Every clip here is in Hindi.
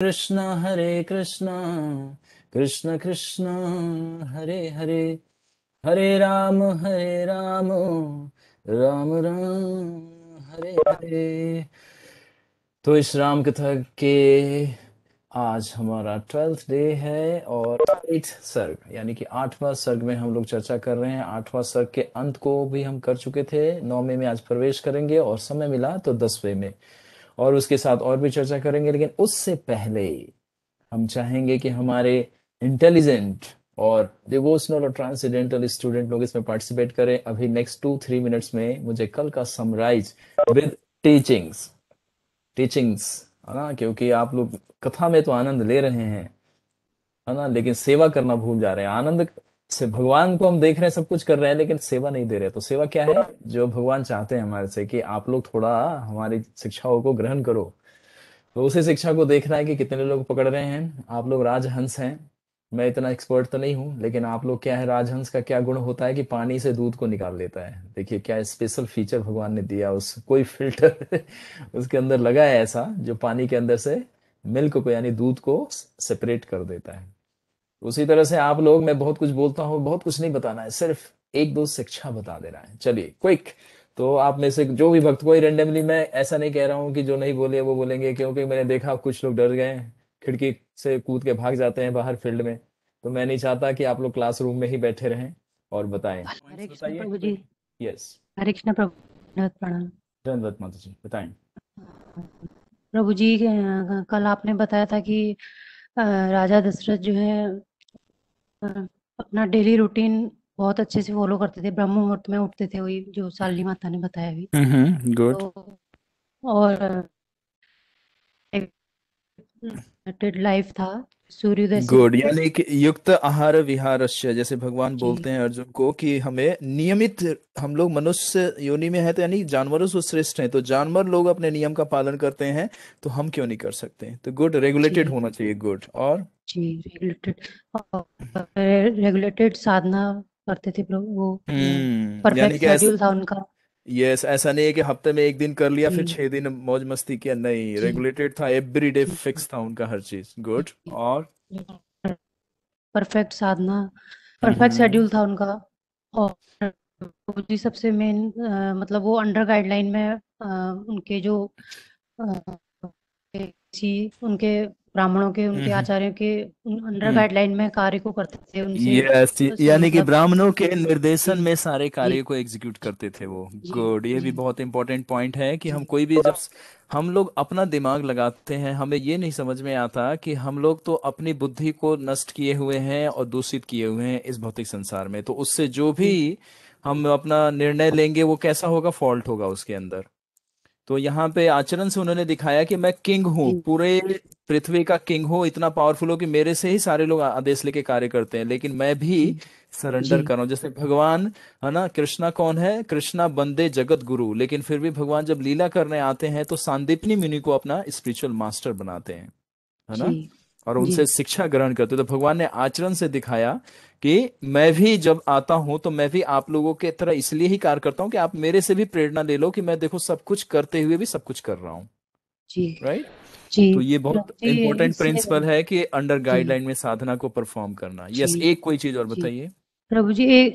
कृष्णा कृष्ण कृष्ण हरे हरे, हरे राम राम राम हरे हरे। तो इस राम कथा के आज हमारा 12th डे है और 8th सर्ग यानी कि 8वां सर्ग में हम लोग चर्चा कर रहे हैं। 8वां सर्ग के अंत को भी हम कर चुके थे, 9वें में आज प्रवेश करेंगे और समय मिला तो 10वें में और उसके साथ और भी चर्चा करेंगे। लेकिन उससे पहले हम चाहेंगे कि हमारे इंटेलिजेंट और डिवोशनल और ट्रांसेंडेंटल स्टूडेंट लोग इसमें पार्टिसिपेट करें। अभी नेक्स्ट 2-3 मिनट्स में मुझे कल का समराइज विद टीचिंग्स टीचिंग्स है ना, क्योंकि आप लोग कथा में तो आनंद ले रहे हैं है ना, लेकिन सेवा करना भूल जा रहे हैं। आनंद से भगवान को हम देख रहे हैं, सब कुछ कर रहे हैं, लेकिन सेवा नहीं दे रहे। तो सेवा क्या है जो भगवान चाहते हैं हमारे से कि आप लोग थोड़ा हमारी शिक्षाओं को ग्रहण करो। तो उसी शिक्षा को देखना है कि कितने लोग पकड़ रहे हैं। आप लोग राजहंस हैं, मैं इतना एक्सपर्ट तो नहीं हूं, लेकिन आप लोग क्या है, राजहंस का क्या गुण होता है कि पानी से दूध को निकाल लेता है। देखिए क्या स्पेशल फीचर भगवान ने दिया, उस कोई फिल्टर उसके अंदर लगा है ऐसा जो पानी के अंदर से मिल्क को यानी दूध को सेपरेट कर देता है। उसी तरह से आप लोग, मैं बहुत कुछ बोलता हूँ, बहुत कुछ नहीं बताना है, सिर्फ एक दो शिक्षा बता देना है। चलिए क्विक। तो आप में से जो भी भक्त, कोई रेंडमली, मैं ऐसा नहीं कह रहा हूँ कि जो नहीं बोले वो बोलेंगे, क्योंकि मैंने देखा कुछ लोग डर गए हैं, खिड़की से कूद के भाग जाते हैं बाहर फील्ड में। तो मैं नहीं चाहता कि आप लोग क्लासरूम में ही बैठे रहें और बताएं। हरे पॉइंट्स कृष्ण बताइए प्रभु जी। क्विक। यस। हरे कृष्ण प्रभु। धन्यवाद, प्रणाम। धन्यवाद माता जी, बताएं। प्रभु जी, कल आपने बताया था कि राजा दशरथ जो है अ, अपना डेली रूटीन बहुत अच्छे से फॉलो करते थे, ब्रह्म मुहूर्त में उठते थे, वही जो शालिनी माता ने बताया अभी। गुड। तो और लाइफ था सूर्योदय से गुड, लेके। यानी कि युक्त आहार विहारस्य, जैसे भगवान जी बोलते हैं अर्जुन को कि हमें नियमित, हम लोग मनुष्य योनि में है तो यानी जानवरों से श्रेष्ठ हैं, तो जानवर लोग अपने नियम का पालन करते हैं, तो हम क्यों नहीं कर सकते। तो गुड, रेगुलेटेड जी होना चाहिए। गुड। और जी रेगुलेटेड साधना करते थे प्रभु, वो यानी परफेक्ट कि ऐसा, शेड्यूल था उनका। यस, ऐसा नहीं है कि हफ्ते में एक दिन कर लिया फिर जी 6 दिन मौज मस्ती किया, नहीं, जी रेगुलेटेड था, एवरी डे जी फिक्स था उनका हर चीज। गुड। और परफेक्ट साधना, परफेक्ट हम्म शेड्यूल था उनका। और वो जी सबसे मेन, मतलब वो अंडर गाइडलाइन में, उनके जो उनके ब्राह्मणों के, उनके हम्म आचार्यों के अंडर हम्म गाइडलाइन में कार्य को करते थे उनसे। यस, यानी कि मतलब ब्राह्मणों के निर्देशन जी में सारे जी कार्य को एग्जीक्यूट करते थे वो। जी गुड, ये भी जी बहुत इंपॉर्टेंट पॉइंट है कि हम जी कोई भी, जब हम लोग अपना दिमाग लगाते हैं, हमें ये नहीं समझ में आता कि हम लोग तो अपनी बुद्धि को नष्ट किए हुए हैं और दूषित किए हुए हैं इस भौतिक संसार में। तो उससे जो भी जी हम अपना निर्णय लेंगे वो कैसा होगा, फॉल्ट होगा उसके अंदर। तो यहाँ पे आचरण से उन्होंने दिखाया कि मैं किंग हूँ, जी पूरे पृथ्वी का किंग हूँ, इतना पावरफुल हूँ कि मेरे से ही सारे लोग आदेश लेके कार्य करते हैं, लेकिन मैं भी जी जी सरेंडर कर रहा हूँ। जैसे भगवान, है ना, कृष्णा कौन है, कृष्णा बंदे जगत गुरु, लेकिन फिर भी भगवान जब लीला करने आते हैं तो सांदीपनी मुनि को अपना स्पिरिचुअल मास्टर बनाते हैं, है जी ना, और जी उनसे शिक्षा ग्रहण करते हैं। तो भगवान ने आचरण से दिखाया कि मैं भी जब आता हूं तो मैं भी आप लोगों के तरह इसलिए ही कार्य करता हूं कि आप मेरे से भी प्रेरणा ले लो कि मैं देखो सब कुछ करते हुए भी सब कुछ कर रहा हूँ। जी राइट। जी तो ये प्रभु बहुत जी, इंपॉर्टेंट इससे प्रिंसिपल है कि अंडर जी गाइडलाइन में साधना को परफॉर्म करना। जी यस, एक कोई चीज और जी बताइए। प्रभु जी,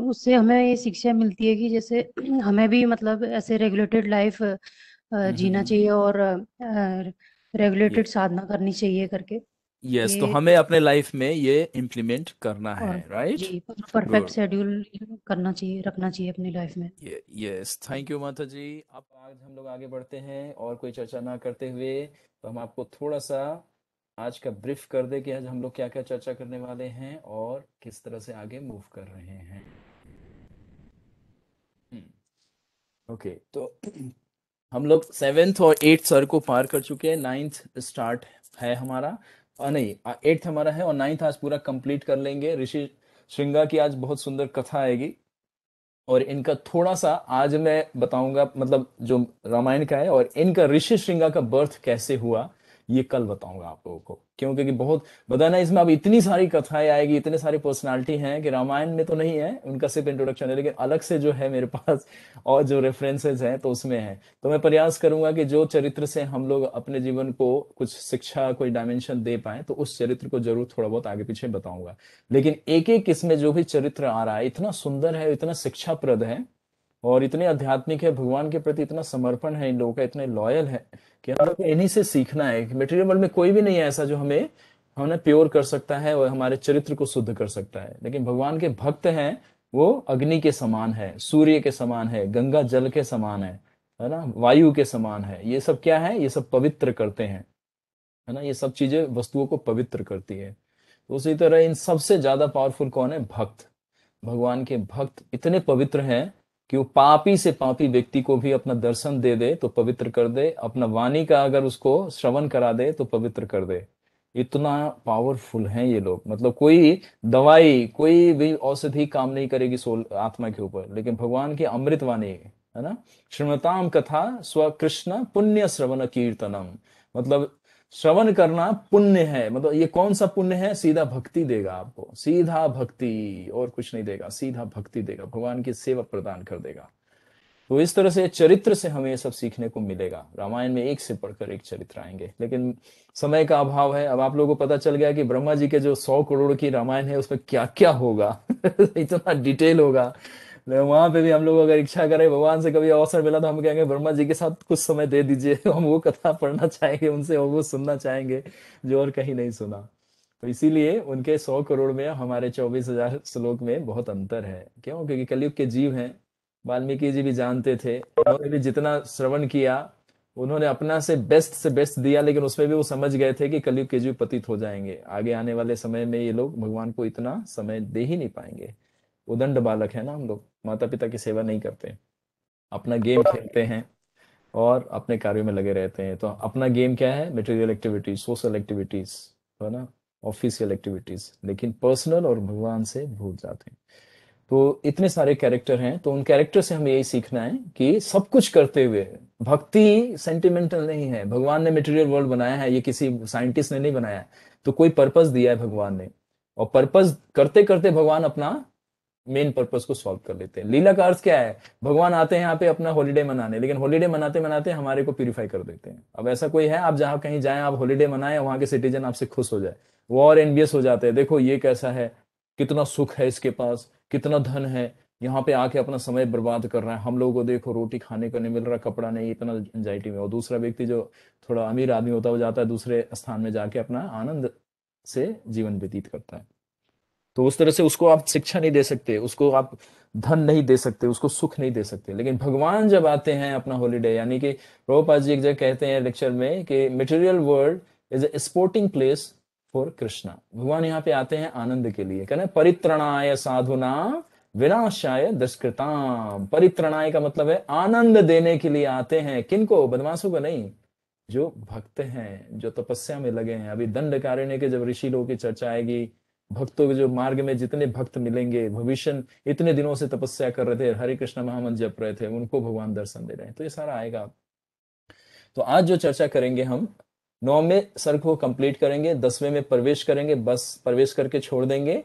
उससे हमें ये शिक्षा मिलती है कि जैसे हमें भी मतलब ऐसे रेगुलेटेड लाइफ जीना हम्म। चाहिए और ये रेगुलेटेड साधना करनी चाहिए करके यस, तो ये। हमें अपने लाइफ में ये इम्प्लीमेंट करना और है। राइट। जी परफेक्ट गुड। शेड्यूल करना चाहिए, रखना चाहिए अपनी लाइफ में। यस, थैंक यू माता जी। अब आज हम लोग आगे बढ़ते हैं और कोई चर्चा ना करते हुए, तो हम आपको थोड़ा सा आज का ब्रीफ कर दे कि आज हम लोग क्या क्या चर्चा करने वाले हैं और किस तरह से आगे मूव कर रहे हैं। ओके, तो हम लोग 7th और 8th सर को पार कर चुके हैं, 9th स्टार्ट है हमारा, और नहीं, 8th हमारा है और 9th आज पूरा कंप्लीट कर लेंगे। ऋषि श्रृंगा की आज बहुत सुंदर कथा आएगी और इनका थोड़ा सा आज मैं बताऊंगा, मतलब जो रामायण का है और इनका ऋषि श्रृंगा का बर्थ कैसे हुआ, ये कल बताऊंगा आप लोगों को। क्यों? क्योंकि बहुत बताना इसमें अब इतनी सारी कथाएं आएगी, इतने सारी पर्सनालिटी हैं कि रामायण में तो नहीं है, उनका सिर्फ इंट्रोडक्शन है, लेकिन अलग से जो है मेरे पास और जो रेफरेंसेस हैं तो उसमें है। तो मैं प्रयास करूंगा कि जो चरित्र से हम लोग अपने जीवन को कुछ शिक्षा, कोई डायमेंशन दे पाए, तो उस चरित्र को जरूर थोड़ा बहुत आगे पीछे बताऊंगा। लेकिन एक एक इसमें जो भी चरित्र आ रहा है इतना सुंदर है, इतना शिक्षाप्रद है और इतने आध्यात्मिक है, भगवान के प्रति इतना समर्पण है इन लोगों का, इतने लॉयल है कि हम लोग को इन्हीं से सीखना है। मटेरियल वर्ल्ड में कोई भी नहीं है ऐसा जो हमें प्योर कर सकता है और हमारे चरित्र को शुद्ध कर सकता है। लेकिन भगवान के भक्त हैं, वो अग्नि के समान है, सूर्य के समान है, गंगा जल के समान है ना, वायु के समान है। ये सब क्या है? ये सब पवित्र करते हैं, है ना। ये सब चीजें वस्तुओं को पवित्र करती है। तो उसी तरह इन सबसे ज्यादा पावरफुल कौन है? भक्त। भगवान के भक्त इतने पवित्र हैं कि वो पापी से पापी व्यक्ति को भी अपना दर्शन दे दे तो पवित्र कर दे, अपना वाणी का अगर उसको श्रवण करा दे तो पवित्र कर दे। इतना पावरफुल हैं ये लोग। मतलब कोई दवाई, कोई भी औषधि काम नहीं करेगी सोल आत्मा के ऊपर, लेकिन भगवान की अमृत वाणी, है ना। श्रृणताम कथा स्व कृष्ण पुण्य श्रवण कीर्तनम। मतलब श्रवण करना पुण्य है। मतलब ये कौन सा पुण्य है? सीधा भक्ति देगा आपको, सीधा भक्ति, और कुछ नहीं देगा, सीधा भक्ति देगा, भगवान की सेवा प्रदान कर देगा। तो इस तरह से चरित्र से हमें ये सब सीखने को मिलेगा। रामायण में एक से बढ़कर एक चरित्र आएंगे, लेकिन समय का अभाव है। अब आप लोगों को पता चल गया कि ब्रह्मा जी के जो 100 करोड़ की रामायण है उसमें क्या क्या होगा इतना डिटेल होगा। वहां पे भी हम लोग अगर इच्छा करें, भगवान से कभी अवसर मिला तो हम कहेंगे ब्रह्मा जी के साथ कुछ समय दे दीजिए हम वो कथा पढ़ना चाहेंगे उनसे और वो सुनना चाहेंगे जो और कहीं नहीं सुना। तो इसीलिए उनके 100 करोड़ में हमारे 24,000 श्लोक में बहुत अंतर है। क्यों? क्योंकि कलयुग के जीव हैं। वाल्मीकि जी भी जानते थे, उन्होंने भी जितना श्रवण किया उन्होंने अपना से बेस्ट दिया, लेकिन उसमें भी वो समझ गए थे कि कलयुग के जीव पतित हो जाएंगे। आगे आने वाले समय में ये लोग भगवान को इतना समय दे ही नहीं पाएंगे। उदंड बालक है ना हम लोग, माता पिता की सेवा नहीं करते, अपना गेम खेलते हैं और अपने कार्यों में लगे रहते हैं। तो अपना गेम क्या है? मटेरियल एक्टिविटीज, सोशल एक्टिविटीज, है ना, ऑफिशियल एक्टिविटीज, लेकिन पर्सनल और भगवान से भूल जाते हैं। तो इतने सारे कैरेक्टर हैं, तो उन कैरेक्टर से हमें यही सीखना है कि सब कुछ करते हुए भक्ति सेंटिमेंटल नहीं है। भगवान ने मटेरियल वर्ल्ड बनाया है, ये किसी साइंटिस्ट ने नहीं बनाया है। तो कोई पर्पस दिया है भगवान ने, और पर्पस करते करते भगवान अपना मेन पर्पस को सॉल्व कर लेते हैं। लीला का अर्थ क्या है? भगवान आते हैं यहाँ पे अपना हॉलीडे मनाने, लेकिन हॉलीडे मनाते मनाते हमारे को प्यूरिफाई कर देते हैं। अब ऐसा कोई है, आप जहां कहीं जाएं, आप हॉलीडे मनाएं, वहां के सिटीजन आपसे खुश हो जाए, वो और एनवियस हो जाते हैं, देखो ये कैसा है, कितना सुख है इसके पास, कितना धन है, यहाँ पे आके अपना समय बर्बाद कर रहा है। हम लोगों को देखो रोटी खाने को नहीं मिल रहा, कपड़ा नहीं, इतना एंजाइटी में। और दूसरा व्यक्ति जो थोड़ा अमीर आदमी होता है वो जाता है दूसरे स्थान में जाके अपना आनंद से जीवन व्यतीत करता है। तो उस तरह से उसको आप शिक्षा नहीं दे सकते, उसको आप धन नहीं दे सकते, उसको सुख नहीं दे सकते। लेकिन भगवान जब आते हैं अपना हॉलीडे, यानी कि प्रभुपाद जी एक जगह कहते हैं लेक्चर में कि material world is a sporting place for Krishna. भगवान यहाँ पे आते हैं आनंद के लिए। कहना परित्रणाय साधुना विनाशाय दुष्कृताम। परित्रणाय का मतलब है आनंद देने के लिए आते हैं। किनको? बदमाशों को नहीं, जो भक्त हैं, जो तपस्या में लगे हैं। अभी दंडकारण्य के जब ऋषि लोगों की चर्चा आएगी, भक्तों के जो मार्ग में जितने भक्त मिलेंगे, भविष्य इतने दिनों से तपस्या कर रहे थे, हरे कृष्ण महामंत्र जप रहे थे, उनको भगवान दर्शन दे रहे हैं, तो ये सारा आएगा। तो आज जो चर्चा करेंगे हम 9वें सर्ग को कंप्लीट करेंगे, 10वें में प्रवेश करेंगे, बस प्रवेश करके छोड़ देंगे।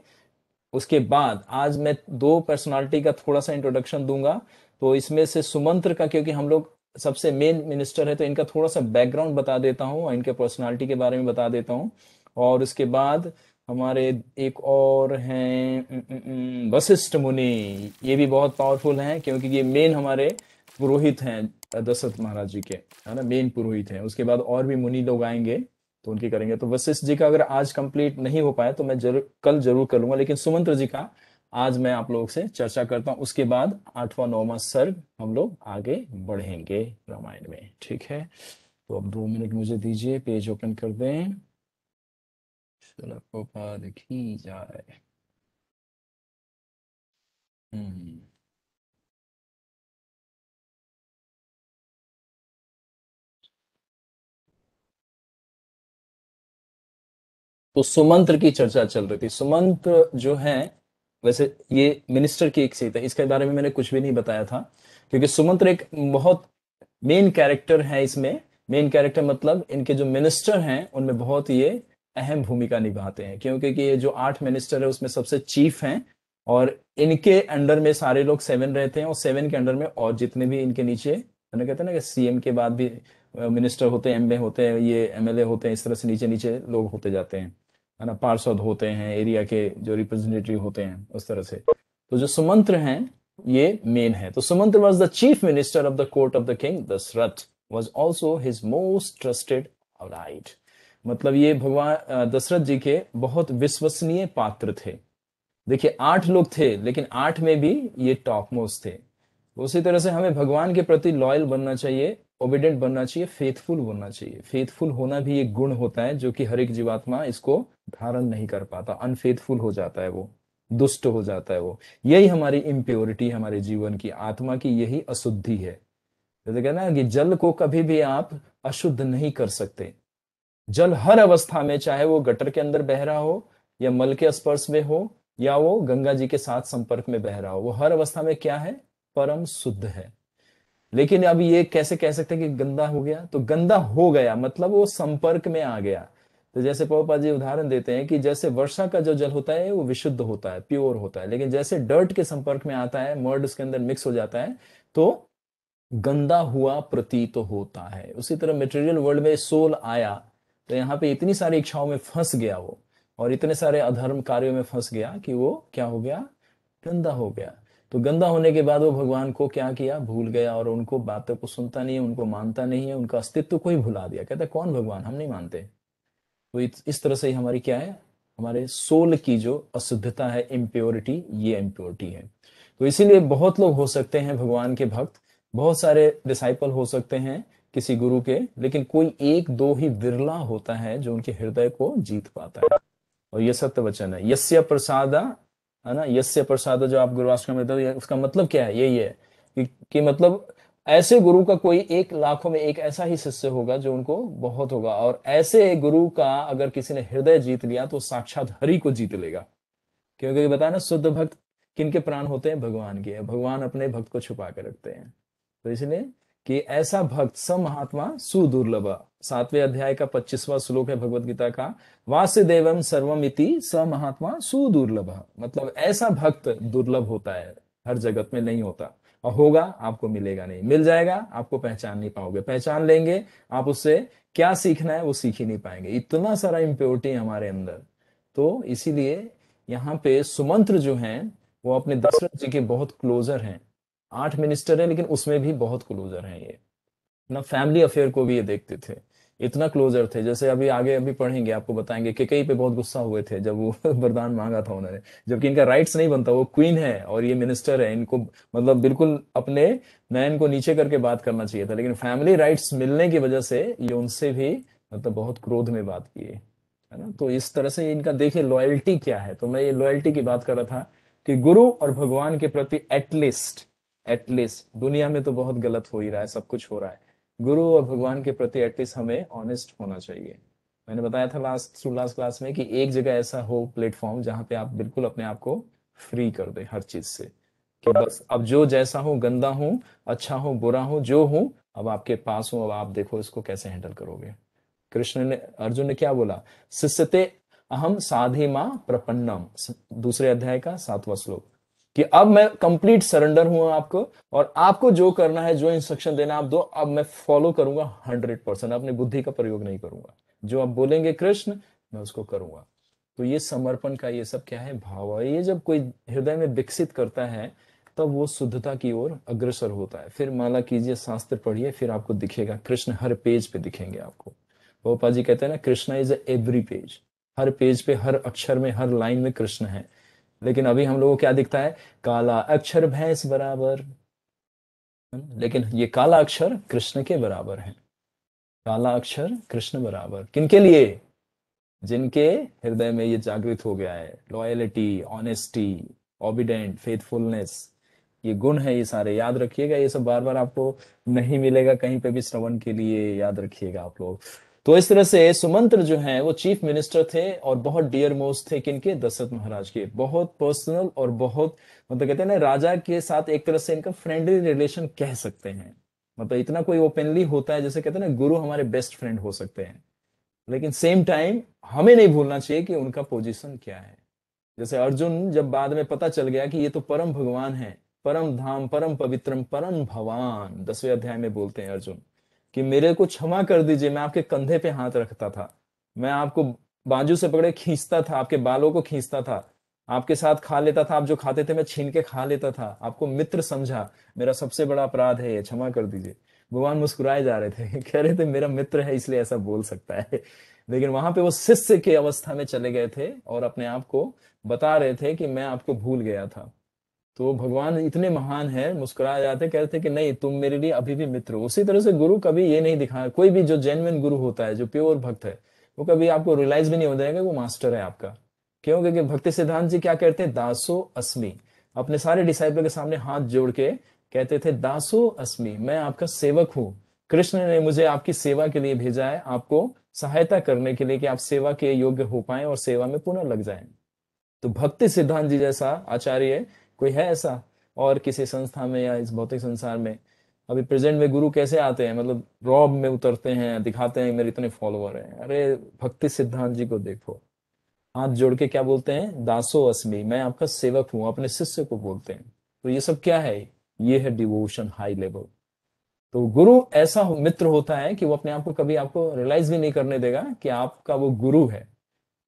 उसके बाद आज मैं 2 पर्सनालिटी का थोड़ा सा इंट्रोडक्शन दूंगा। तो इसमें से सुमंत्र का, क्योंकि हम लोग सबसे मेन मिनिस्टर है, तो इनका थोड़ा सा बैकग्राउंड बता देता हूँ, इनके पर्सनालिटी के बारे में बता देता हूँ। और उसके बाद हमारे एक और हैं वशिष्ठ मुनि। ये भी बहुत पावरफुल हैं, क्योंकि ये मेन हमारे पुरोहित हैं दशरथ महाराज जी के, है ना, मेन पुरोहित हैं। उसके बाद और भी मुनि लोग आएंगे तो उनकी करेंगे। तो वशिष्ठ जी का अगर आज कंप्लीट नहीं हो पाया तो मैं कल जरूर कर लूंगा, लेकिन सुमंत्र जी का आज मैं आप लोगों से चर्चा करता हूं। उसके बाद 8वां 9वां सर्ग हम लोग आगे बढ़ेंगे रामायण में। ठीक है, तो अब 2 मिनट मुझे दीजिए, पेज ओपन कर दें। चलो प्रभुपाद की जाए। हम्म तो सुमंत्र की चर्चा चल रही थी। सुमंत्र जो है, वैसे ये मिनिस्टर की एक सीट है, इसके बारे में मैंने कुछ भी नहीं बताया था, क्योंकि सुमंत्र एक बहुत मेन कैरेक्टर है इसमें, मेन कैरेक्टर मतलब इनके जो मिनिस्टर हैं उनमें बहुत ये अहम भूमिका निभाते हैं, क्योंकि कि ये जो 8 मिनिस्टर है उसमें सबसे चीफ हैं, और इनके अंडर में सारे लोग 7 रहते हैं, और 7 के अंडर में और जितने भी इनके नीचे, मैंने कहते हैं ना कि सीएम के बाद भी मिनिस्टर होते हैं, एमए होते हैं, ये एमएलए होते हैं, इस तरह से नीचे नीचे लोग होते जाते हैं, है ना, पार्षद होते हैं, एरिया के जो रिप्रेजेंटेटिव होते हैं, उस तरह से। तो जो सुमंत्र हैं ये मेन है। तो Sumantra was the chief minister of the court of the king Dashrath, was also his most trusted right. मतलब ये भगवान दशरथ जी के बहुत विश्वसनीय पात्र थे। देखिए 8 लोग थे, लेकिन 8 में भी ये टॉप मोस्ट थे। उसी तरह से हमें भगवान के प्रति लॉयल बनना चाहिए, ओबिडेंट बनना चाहिए, फेथफुल बनना चाहिए। फेथफुल होना भी एक गुण होता है जो कि हर एक जीवात्मा इसको धारण नहीं कर पाता, अनफेथफुल हो जाता है, वो दुष्ट हो जाता है वो। यही हमारी इम्प्योरिटी, हमारे जीवन की, आत्मा की यही अशुद्धि है। जैसे कहना है कि जल को कभी भी आप अशुद्ध नहीं कर सकते। जल हर अवस्था में, चाहे वो गटर के अंदर बह रहा हो, या मल के स्पर्श में हो, या वो गंगा जी के साथ संपर्क में बह रहा हो, वो हर अवस्था में क्या है, परम शुद्ध है। लेकिन अब ये कैसे कह सकते हैं कि गंदा हो गया? तो गंदा हो गया मतलब वो संपर्क में आ गया। तो जैसे प्रभुपाद जी उदाहरण देते हैं कि जैसे वर्षा का जो जल होता है वो विशुद्ध होता है, प्योर होता है, लेकिन जैसे डर्ट के संपर्क में आता है, मर्ड उसके अंदर मिक्स हो जाता है, तो गंदा हुआ प्रतीत तो होता है। उसी तरह मटेरियल वर्ल्ड में सोल आया, तो यहाँ पे इतनी सारी इच्छाओं में फंस गया वो, और इतने सारे अधर्म कार्यों में फंस गया कि वो क्या हो गया, गंदा हो गया। तो गंदा होने के बाद वो भगवान को क्या किया, भूल गया, और उनको बातों को सुनता नहीं है, उनको मानता नहीं है, उनका अस्तित्व को ही भुला दिया। कहता है कौन भगवान, हम नहीं मानते। तो इस तरह से ही हमारी क्या है, हमारे सोल की जो अशुद्धता है, इम्प्योरिटी, ये इम्प्योरिटी है। तो इसीलिए बहुत लोग हो सकते हैं भगवान के भक्त, बहुत सारे डिसाइपल हो सकते हैं किसी गुरु के, लेकिन कोई एक दो ही विरला होता है जो उनके हृदय को जीत पाता है। और ये सत्य वचन है, यस्य प्रसाद, है ना, यस्य प्रसाद जो आप गुरुवाष्टक में देते हो, उसका मतलब क्या है, यही है कि मतलब ऐसे गुरु का कोई 1 लाखों में एक ऐसा ही शिष्य होगा जो उनको बहुत होगा, और ऐसे गुरु का अगर किसी ने हृदय जीत लिया तो साक्षात हरि को जीत लेगा। क्योंकि बताया ना, शुद्ध भक्त किनके प्राण होते हैं, भगवान के। भगवान अपने भक्त को छुपा के रखते हैं। तो इसलिए कि ऐसा भक्त स महात्मा सुदुर्लभ, 7वें अध्याय का 25वां श्लोक है भगवत गीता का, वासुदेवम सर्वम इति स महात्मा सुदुर्लभ। मतलब ऐसा भक्त दुर्लभ होता है, हर जगत में नहीं होता, और होगा आपको मिलेगा नहीं, मिल जाएगा आपको पहचान नहीं पाओगे, पहचान लेंगे आप उससे क्या सीखना है वो सीख ही नहीं पाएंगे, इतना सारा इम्प्योरिटी हमारे अंदर। तो इसीलिए यहाँ पे सुमंत्र जो हैं वो अपने दशरथ जी के बहुत क्लोजर हैं। 8 मिनिस्टर हैं, लेकिन उसमें भी बहुत क्लोजर हैं ये ना, फैमिली अफेयर को भी ये देखते थे, इतना क्लोजर थे। जैसे अभी आगे अभी पढ़ेंगे आपको बताएंगे कि कई पे बहुत गुस्सा हुए थे जब वो वरदान मांगा था उन्होंने, जबकि इनका राइट्स नहीं बनता, वो क्वीन है और ये मिनिस्टर है, इनको मतलब बिल्कुल अपने नयन को नीचे करके बात करना चाहिए था, लेकिन फैमिली राइट्स मिलने की वजह से ये उनसे भी मतलब बहुत क्रोध में बात किए, है ना। तो इस तरह से इनका देखिए लॉयल्टी क्या है। तो मैं ये लॉयल्टी की बात कर रहा था कि गुरु और भगवान के प्रति एटलीस्ट दुनिया में तो बहुत गलत हो ही रहा है, सब कुछ हो रहा है, गुरु और भगवान के प्रति एटलीस्ट हमें ऑनेस्ट होना चाहिए। मैंने बताया था लास्ट क्लास में कि एक जगह ऐसा हो प्लेटफॉर्म जहां पे आप बिल्कुल अपने आप को फ्री कर दे हर चीज से, कि बस अब जो जैसा हो, गंदा हो, अच्छा हो, बुरा हो, जो हो, अब आपके पास हो, अब आप देखो इसको कैसे हैंडल करोगे। कृष्ण ने, अर्जुन ने क्या बोला, शिष्यते अहम साधि मां प्रपन्नम, दूसरे अध्याय का 7वां श्लोक, कि अब मैं कंप्लीट सरेंडर हूं आपको, और आपको जो करना है, जो इंस्ट्रक्शन देना आप दो, अब मैं फॉलो करूंगा 100%, अपनी बुद्धि का प्रयोग नहीं करूंगा, जो आप बोलेंगे कृष्ण मैं उसको करूंगा। तो ये समर्पण का ये सब क्या है, भाव है। ये जब कोई हृदय में विकसित करता है तब वो शुद्धता की ओर अग्रसर होता है। फिर माला कीजिए, शास्त्र पढ़िए, फिर आपको दिखेगा कृष्ण, हर पेज पे दिखेंगे आपको। गोपा जी कहते हैं ना, Krishna is every page, her page पे, हर अक्षर में, हर लाइन में कृष्ण है। लेकिन अभी हम लोगों को क्या दिखता है, काला अक्षर भैंस बराबर, लेकिन ये काला अक्षर कृष्ण के बराबर है। काला अक्षर कृष्ण बराबर किनके लिए, जिनके हृदय में ये जागृत हो गया है, लॉयलिटी, ऑनेस्टी, ओबिडेंट, फेथफुलनेस, ये गुण है, ये सारे याद रखिएगा। ये सब बार बार आपको नहीं मिलेगा कहीं पे भी श्रवण के लिए, याद रखिएगा आप लोग। तो इस तरह से सुमंत्र जो हैं वो चीफ मिनिस्टर थे और बहुत डियर मोस्ट थे किनके, दशरथ महाराज के, बहुत पर्सनल और बहुत मतलब कहते हैं ना राजा के साथ एक तरह से इनका फ्रेंडली रिलेशन कह सकते हैं। मतलब इतना कोई ओपनली होता है, जैसे कहते हैं ना गुरु हमारे बेस्ट फ्रेंड हो सकते हैं, लेकिन सेम टाइम हमें नहीं भूलना चाहिए कि उनका पोजीशन क्या है। जैसे अर्जुन जब बाद में पता चल गया कि ये तो परम भगवान है, परम धाम परम पवित्रम परम भवान, 10वें अध्याय में बोलते हैं अर्जुन कि मेरे को क्षमा कर दीजिए, मैं आपके कंधे पे हाथ रखता था, मैं आपको बाजू से पकड़े खींचता था, आपके बालों को खींचता था, आपके साथ खा लेता था, आप जो खाते थे मैं छीन के खा लेता था, आपको मित्र समझा, मेरा सबसे बड़ा अपराध है ये, क्षमा कर दीजिए। भगवान मुस्कुराए जा रहे थे कह रहे थे मेरा मित्र है इसलिए ऐसा बोल सकता है। लेकिन वहां पे वो शिष्य के अवस्था में चले गए थे और अपने आप को बता रहे थे कि मैं आपको भूल गया था। तो भगवान इतने महान है, मुस्कुरा जाते, कहते कि नहीं तुम मेरे लिए अभी भी मित्र हो। उसी तरह से गुरु कभी ये नहीं दिखा, कोई भी जो जेन्युइन गुरु होता है, जो प्योर भक्त है, वो कभी आपको रियलाइज भी नहीं हो जाएगा वो मास्टर है आपका। क्यों? क्योंकि भक्ति सिद्धांत जी क्या कहते हैं, दासो अस्मि, अपने सारे डिसाइपल के सामने हाथ जोड़ के कहते थे दासो अस्मि, मैं आपका सेवक हूं, कृष्ण ने मुझे आपकी सेवा के लिए भेजा है, आपको सहायता करने के लिए कि आप सेवा के योग्य हो पाए और सेवा में पुनः लग जाएं। तो भक्ति सिद्धांत जी जैसा आचार्य कोई है ऐसा और किसी संस्था में या इस भौतिक संसार में? अभी प्रेजेंट में गुरु कैसे आते हैं, मतलब रॉब में उतरते हैं, दिखाते हैं मेरे इतने फॉलोअर हैं। अरे भक्ति सिद्धांत जी को देखो, हाथ जोड़ के क्या बोलते हैं, दासो अस्मि, मैं आपका सेवक हूं, अपने शिष्य को बोलते हैं। तो ये सब क्या है, ये है डिवोशन हाई लेवल। तो गुरु ऐसा मित्र होता है कि वो अपने आप को कभी आपको रियलाइज भी नहीं करने देगा कि आपका वो गुरु है।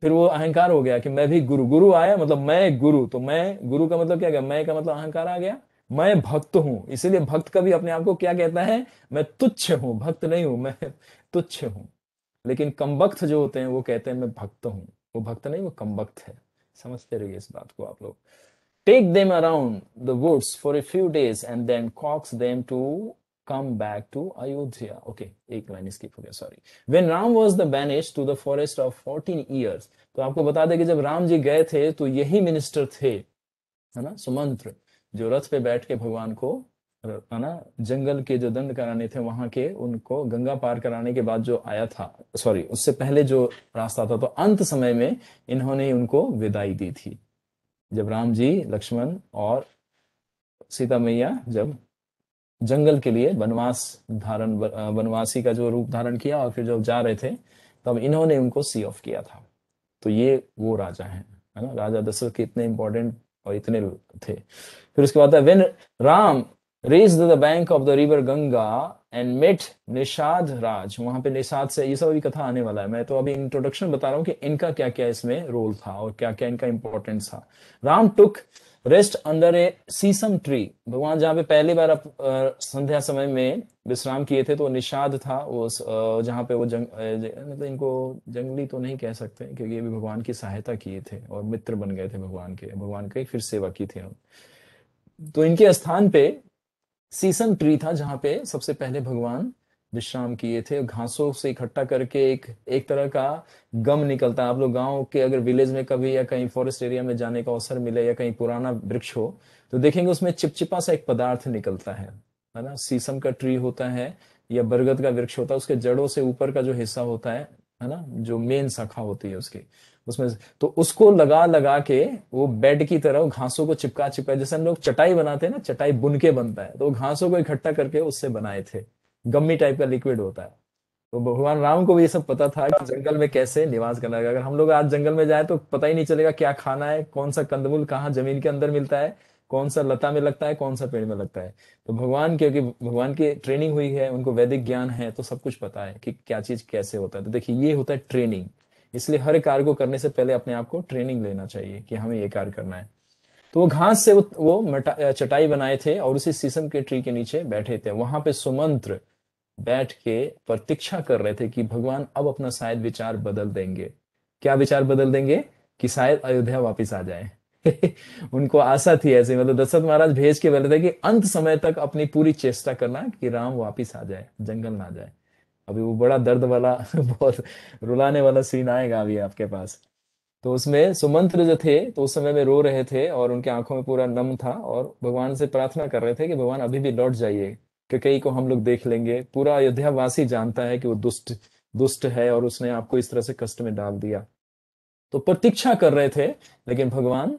फिर वो अहंकार हो गया कि मैं भी गुरु, गुरु आया मतलब मैं गुरु, तो मैं गुरु का मतलब क्या गया, मैं का मतलब अहंकार आ गया, मैं भक्त हूं। इसीलिए भक्त कभी अपने आप को क्या कहता है, मैं तुच्छ हूं, भक्त नहीं हूं, मैं तुच्छ हूं। लेकिन कमबख्त जो होते हैं वो कहते हैं मैं भक्त हूं। वो भक्त नहीं, वो कमबख्त है। समझते रहिए इस बात को आप लोग। Take them around the woods for a few days and then coax them to come back to Ayodhya. Okay, एक लाइन स्किप हो गया, sorry. When Ram was the banished to the forest of 14 years, तो आपको बता दें कि जब राम जी गए थे तो यही मिनिस्टर थे, है ना, सुमंत्र, जो रथ पे बैठ के भगवान को, है ना, जंगल के जो दंड कराने थे वहां के, उनको गंगा पार कराने के बाद जो आया था, सॉरी उससे पहले जो रास्ता था, तो अंत समय में इन्होंने उनको विदाई दी थी, जब राम जी, लक्ष्मण और सीता मैया जब जंगल के लिए वनवास धारण, वनवासी का जो रूप धारण किया और फिर जब जा रहे थे तब इन्होंने उनको सी ऑफ किया था। तो ये वो राजा हैं, है ना, राजा दशरथ के इतने इंपॉर्टेंट और इतने थे। फिर उसके बाद when Ram reached the bank of the river Ganga and met Nishad Raj, वहां पे निषाद से, ये सब अभी कथा आने वाला है, मैं तो अभी इंट्रोडक्शन बता रहा हूँ कि इनका क्या क्या इसमें रोल था और क्या क्या इनका इंपॉर्टेंस था। राम टुक रेस्ट अंडर ए सीसम ट्री, भगवान जहाँ पे पहली बार संध्या समय में विश्राम किए थे तो निषाद था वो, जहाँ पे वो मतलब इनको जंगली तो नहीं कह सकते क्योंकि ये भी भगवान की सहायता किए थे और मित्र बन गए थे भगवान के, भगवान की फिर सेवा की थी। तो इनके स्थान पे सीसम ट्री था जहां पे सबसे पहले भगवान विश्राम किए थे। घासों से इकट्ठा करके एक एक तरह का गम निकलता है। आप लोग गांव के अगर विलेज में कभी या कहीं फॉरेस्ट एरिया में जाने का अवसर मिले या कहीं पुराना वृक्ष हो तो देखेंगे उसमें चिपचिपा सा एक पदार्थ निकलता है ना। सीसम का ट्री होता है या बरगद का वृक्ष होता है, उसके जड़ों से ऊपर का जो हिस्सा होता है ना, जो मेन शाखा होती है उसकी, उसमें तो उसको लगा लगा के वो बेड की तरह घासों को चिपका चिपका, जैसे हम लोग चटाई बनाते हैं ना, चटाई बुन के बनता है, तो घासों को इकट्ठा करके उससे बनाए थे। गम्मी टाइप का लिक्विड होता है। तो भगवान राम को भी ये सब पता था कि जंगल में कैसे निवास करना है। अगर हम लोग आज जंगल में जाए तो पता ही नहीं चलेगा क्या खाना है, कौन सा कंदमूल कहाँ जमीन के अंदर मिलता है, कौन सा लता में लगता है, कौन सा पेड़ में लगता है। तो भगवान, क्योंकि भगवान की ट्रेनिंग हुई है, उनको वैदिक ज्ञान है, तो सब कुछ पता है कि क्या चीज कैसे होता है। तो देखिए ये होता है ट्रेनिंग। इसलिए हर कार्य को करने से पहले अपने आप को ट्रेनिंग लेना चाहिए कि हमें ये कार्य करना है। तो वो घास से वो चटाई बनाए थे और उसी शीशम के ट्री के नीचे बैठे थे। वहां पे सुमंत्र बैठ के प्रतीक्षा कर रहे थे कि भगवान अब अपना शायद विचार बदल देंगे। क्या विचार बदल देंगे? कि शायद अयोध्या वापिस आ जाए। उनको आशा थी ऐसे, मतलब दशरथ महाराज भेज के बोले थे कि अंत समय तक अपनी पूरी चेष्टा करना कि राम वापिस आ जाए, जंगल ना जाए। अभी वो बड़ा दर्द वाला बहुत रुलाने वाला सीन आएगा अभी आपके पास। तो उसमें सुमंत्र जो थे तो उस समय में रो रहे थे और उनके आंखों में पूरा नम था और भगवान से प्रार्थना कर रहे थे कि भगवान अभी भी लौट जाइए, कई को हम लोग देख लेंगे। पूरा अयोध्या वासी जानता है कि वो दुष्ट दुष्ट है और उसने आपको इस तरह से कष्ट में डाल दिया। तो प्रतीक्षा कर रहे थे, लेकिन भगवान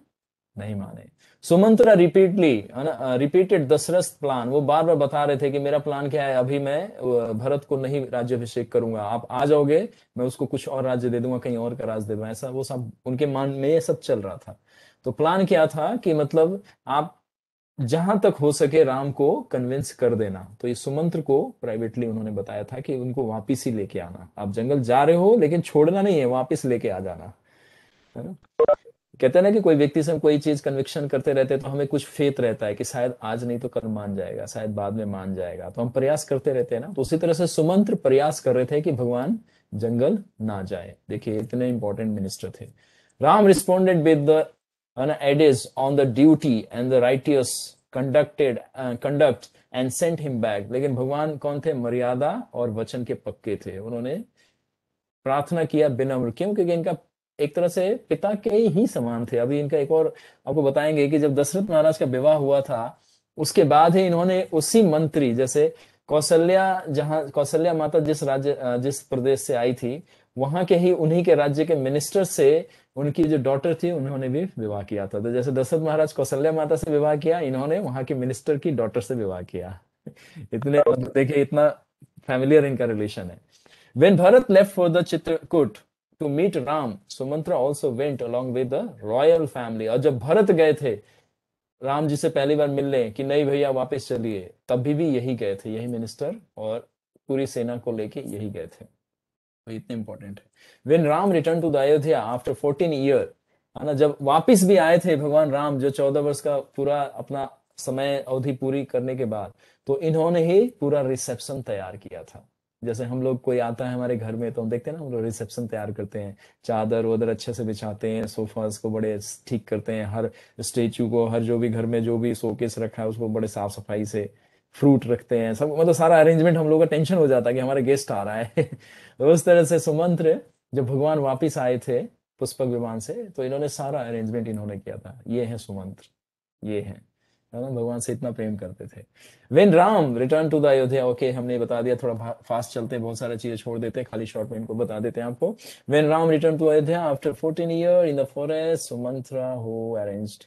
नहीं माने। सुमंत्रा रिपीटेड दशरथ प्लान, वो बार बार बता रहे थे कि मेरा प्लान क्या है, अभी मैं भरत को नहीं राज्याभिषेक करूंगा, आप आ जाओगे, मैं उसको कुछ और राज्य दे दूंगा, कहीं और का राज दे दूंगा, ऐसा वो सब उनके मन में ये सब चल रहा था। तो प्लान क्या था कि मतलब आप जहां तक हो सके राम को कन्विंस कर देना। तो ये सुमंत्र को प्राइवेटली उन्होंने बताया था कि उनको वापिस ही लेके आना, आप जंगल जा रहे हो लेकिन छोड़ना नहीं है, वापिस लेके आ जाना, है ना। कहते हैं ना कि कोई व्यक्ति से हम कोई चीज कन्विक्शन करते रहते हैं तो हमें कुछ फेथ रहता है कि शायद आज नहीं तो कल मान जाएगा, शायद बाद में मान जाएगा, तो हम प्रयास करते रहते हैं ना। तो उसी तरह से सुमंत्र प्रयास कर रहे थे कि भगवान जंगल ना जाए। देखिए इतने इंपॉर्टेंट मिनिस्टर थे। Ram responded with the edicts on the duty and the righteous conduct and sent him back। लेकिन भगवान कौन थे, मर्यादा और वचन के पक्के थे। उन्होंने प्रार्थना किया विनम्र, क्यों, क्योंकि इनका एक तरह से पिता के ही समान थे। अभी इनका एक और आपको बताएंगे कि जब दशरथ महाराज का विवाह हुआ था उसके बाद ही इन्होंने उसी मंत्री, जैसे कौशल्या, जहां कौशल्या माता जिस प्रदेश से आई थी, वहां के ही उन्हीं के राज्य के मिनिस्टर से उनकी जो डॉटर थी उन्होंने भी विवाह किया था। तो जैसे दशरथ महाराज कौशल्या माता से विवाह किया, इन्होंने वहां के मिनिस्टर की डॉटर से विवाह किया। इतने देखिए इतना फैमिलियर इनका रिलेशन है। When Bharat left for the Chitrakoot to meet Ram, Sumantra also went along with the royal family। और जब भरत गए थे राम जी से पहली बार मिलने कि नहीं भैया वापस चलिए, तभी भी यही गए थे, यही मिनिस्टर और पूरी सेना को लेके यही गए थे। तो इतने इंपॉर्टेंट है। When Ram returned to the Ayodhya after 14 year, है ना, जब वापिस भी आए थे भगवान राम, जो 14 वर्ष का पूरा अपना समय अवधि पूरी करने के बाद, तो इन्होंने ही पूरा रिसेप्शन तैयार किया था। जैसे हम लोग कोई आता है हमारे घर में तो हम देखते हैं ना, हम लोग रिसेप्शन तैयार करते हैं, चादर वादर अच्छे से बिछाते हैं, सोफास को बड़े ठीक करते हैं, हर स्टेचू को, हर जो भी घर में जो भी शोकेस रखा है उसको बड़े साफ सफाई से, फ्रूट रखते हैं, सब मतलब सारा अरेंजमेंट, हम लोग का टेंशन हो जाता है कि हमारे गेस्ट आ रहा है। तो उस तरह से सुमंत्र जब भगवान वापिस आए थे पुष्पक विमान से, तो इन्होंने सारा अरेंजमेंट इन्होंने किया था। ये है सुमंत्र, ये है ना, भगवान से इतना प्रेम करते थे। When Ram return to the Ayodhya, okay हमने बता दिया, थोड़ा फास्ट चलते हैं, बहुत सारी चीजें छोड़ देते हैं, खाली शॉर्ट में इनको बता देते हैं आपको। When Ram return to Ayodhya after 14 year in the forest, Sumantra who arranged,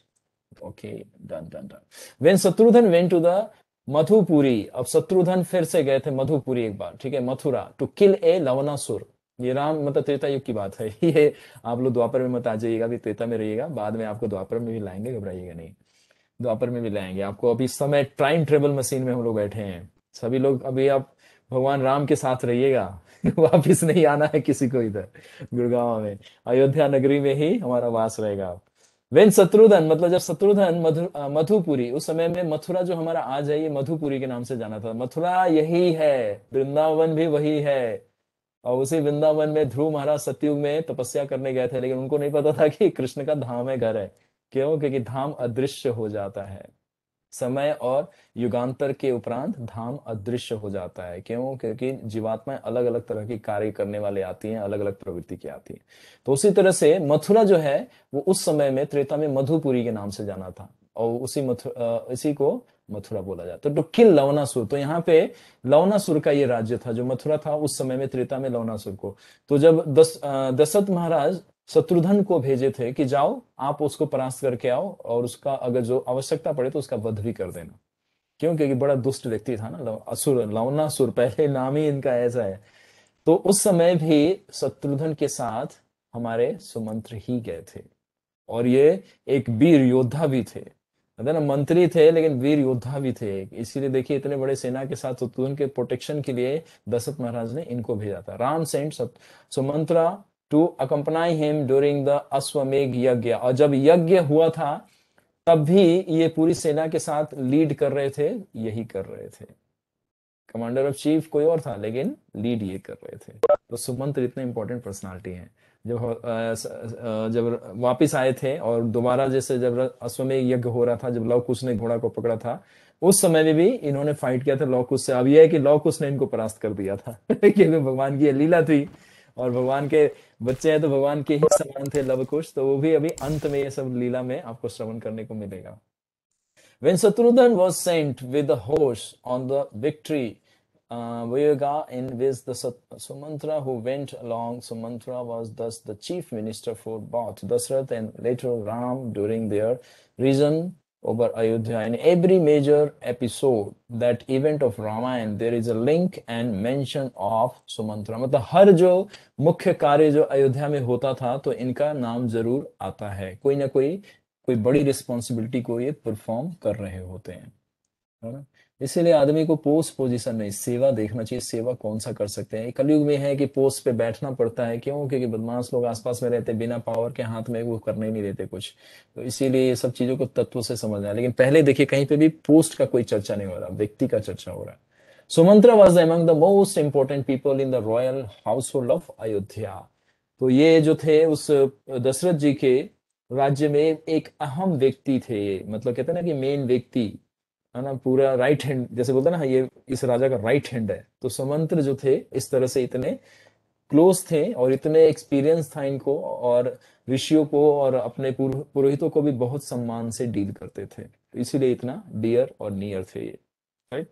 okay done done done. When Shatrughna went to the Madhupuri, अब शत्रुघ्न फिर से गए थे मधुपुरी एक बार, ठीक है, मथुरा, टू किल ए लवनासुर। ये राम मतलब त्रेता युग की बात है ये, आप लोग द्वापर में मत आ जाइएगा, अभी त्रेता में रहिएगा, बाद में आपको द्वापर में भी लाएंगे, घबराइएगा नहीं, द्वापर में भी लाएंगे आपको। अभी इस समय टाइम ट्रेवल मशीन में हम लोग बैठे हैं सभी लोग, अभी आप भगवान राम के साथ रहिएगा वापिस नहीं आना है किसी को इधर गुड़गांव में, अयोध्या नगरी में ही हमारा वास रहेगा। वेन शत्रुघ्न मतलब जब शत्रुघ्न मधुपुरी, उस समय में मथुरा जो हमारा आज है ये मधुपुरी के नाम से जाना था। मथुरा यही है, वृंदावन भी वही है, और उसी वृंदावन में ध्रुव महाराज सतयुग में तपस्या करने गए थे, लेकिन उनको नहीं पता था कि कृष्ण का धाम है, घर है। क्यों, क्योंकि धाम अदृश्य हो जाता है, समय और युगांतर के उपरांत धाम अदृश्य हो जाता है। क्यों, क्योंकि जीवात्माएं अलग अलग तरह की कार्य करने वाले आती हैं, अलग अलग प्रवृत्ति की आती है। तो उसी तरह से मथुरा जो है वो उस समय में त्रेता में मधुपुरी के नाम से जाना था, और इसी को मथुरा बोला जाता है। तो किल लवनासुर, तो यहाँ पे लवनासुर का ये राज्य था, जो मथुरा था उस समय में त्रेता में लवनासुर को। तो जब दशरथ महाराज शत्रुघ्न को भेजे थे कि जाओ आप उसको परास्त करके आओ, और उसका अगर जो आवश्यकता पड़े तो उसका वध भी कर देना। क्यों, क्योंकि बड़ा दुष्ट व्यक्ति था ना, असुर, लवनासुर, पहले नाम ही इनका ऐसा है। तो उस समय भी शत्रुघ्न के साथ हमारे सुमंत्र ही गए थे, और ये एक वीर योद्धा भी थे, है ना, मंत्री थे लेकिन वीर योद्धा भी थे। इसीलिए देखिए इतने बड़े सेना के साथ शत्रुघ्न के प्रोटेक्शन के लिए दशरथ महाराज ने इनको भेजा था। Ram sent Sumantra to accompany him during the Ashwamedha yagya, और जब यज्ञ हुआ था तब भी ये पूरी सेना के साथ लीड कर रहे थे, यही कर रहे थे, कमांडर ऑफ चीफ कोई और था लेकिन लीड ये कर रहे थे। तो सुमंत्र इतने इंपॉर्टेंट पर्सनालिटी हैं। जब वापिस आए थे और दोबारा जैसे जब अश्वमेघ यज्ञ हो रहा था, जब लव कुश ने घोड़ा को पकड़ा था, उस समय में भी इन्होंने फाइट किया था लव कुश से। अब यह है कि लव कुश ने इनको परास्त कर दिया था क्योंकि भगवान की लीला थी, और भगवान के बच्चे हैं तो भगवान के ही समान थे लव कुश, तो वो भी अभी अंत में ये सब लीला में आपको श्रवण करने को मिलेगा। When Shatrughan was sent with the horse on the victory Vyoga in which the Sumantra who went along. Sumantra was thus the chief minister for both Dasrath and later Ram during their reign over Ayodhya. In every major episode, that event of Ramayana, there is a link and mention of Sumantra. मतलब हर जो मुख्य कार्य जो अयोध्या में होता था तो इनका नाम जरूर आता है, कोई ना कोई बड़ी रिस्पॉन्सिबिलिटी को ये परफॉर्म कर रहे होते हैं, है ना। इसीलिए आदमी को पोस्ट पोजीशन में सेवा देखना चाहिए, सेवा कौन सा कर सकते हैं। कलयुग में है कि पोस्ट पे बैठना पड़ता है, क्यों? क्योंकि बदमाश लोग आसपास में रहते, बिना पावर के हाथ में वो करने ही नहीं देते कुछ, तो इसीलिए ये सब चीजों को तत्व से समझना है। लेकिन पहले देखिए कहीं पे भी पोस्ट का कोई चर्चा नहीं हो रहा, व्यक्ति का चर्चा हो रहा है। Sumantra was among the most important people in the royal house hold of Ayodhya. तो ये जो थे उस दशरथ जी के राज्य में एक अहम व्यक्ति थे, मतलब कहते हैं ना कि मेन व्यक्ति, है ना, पूरा राइट हैंड, जैसे बोलते हैं ना, ये इस राजा का राइट हैंड है। तो सुमंत्र जो थे इस तरह से इतने क्लोज थे और इतने एक्सपीरियंस था इनको, और ऋषियों को और अपने पुरोहितों को भी बहुत सम्मान से डील करते थे, तो इसीलिए इतना डियर और नियर थे ये, राइट।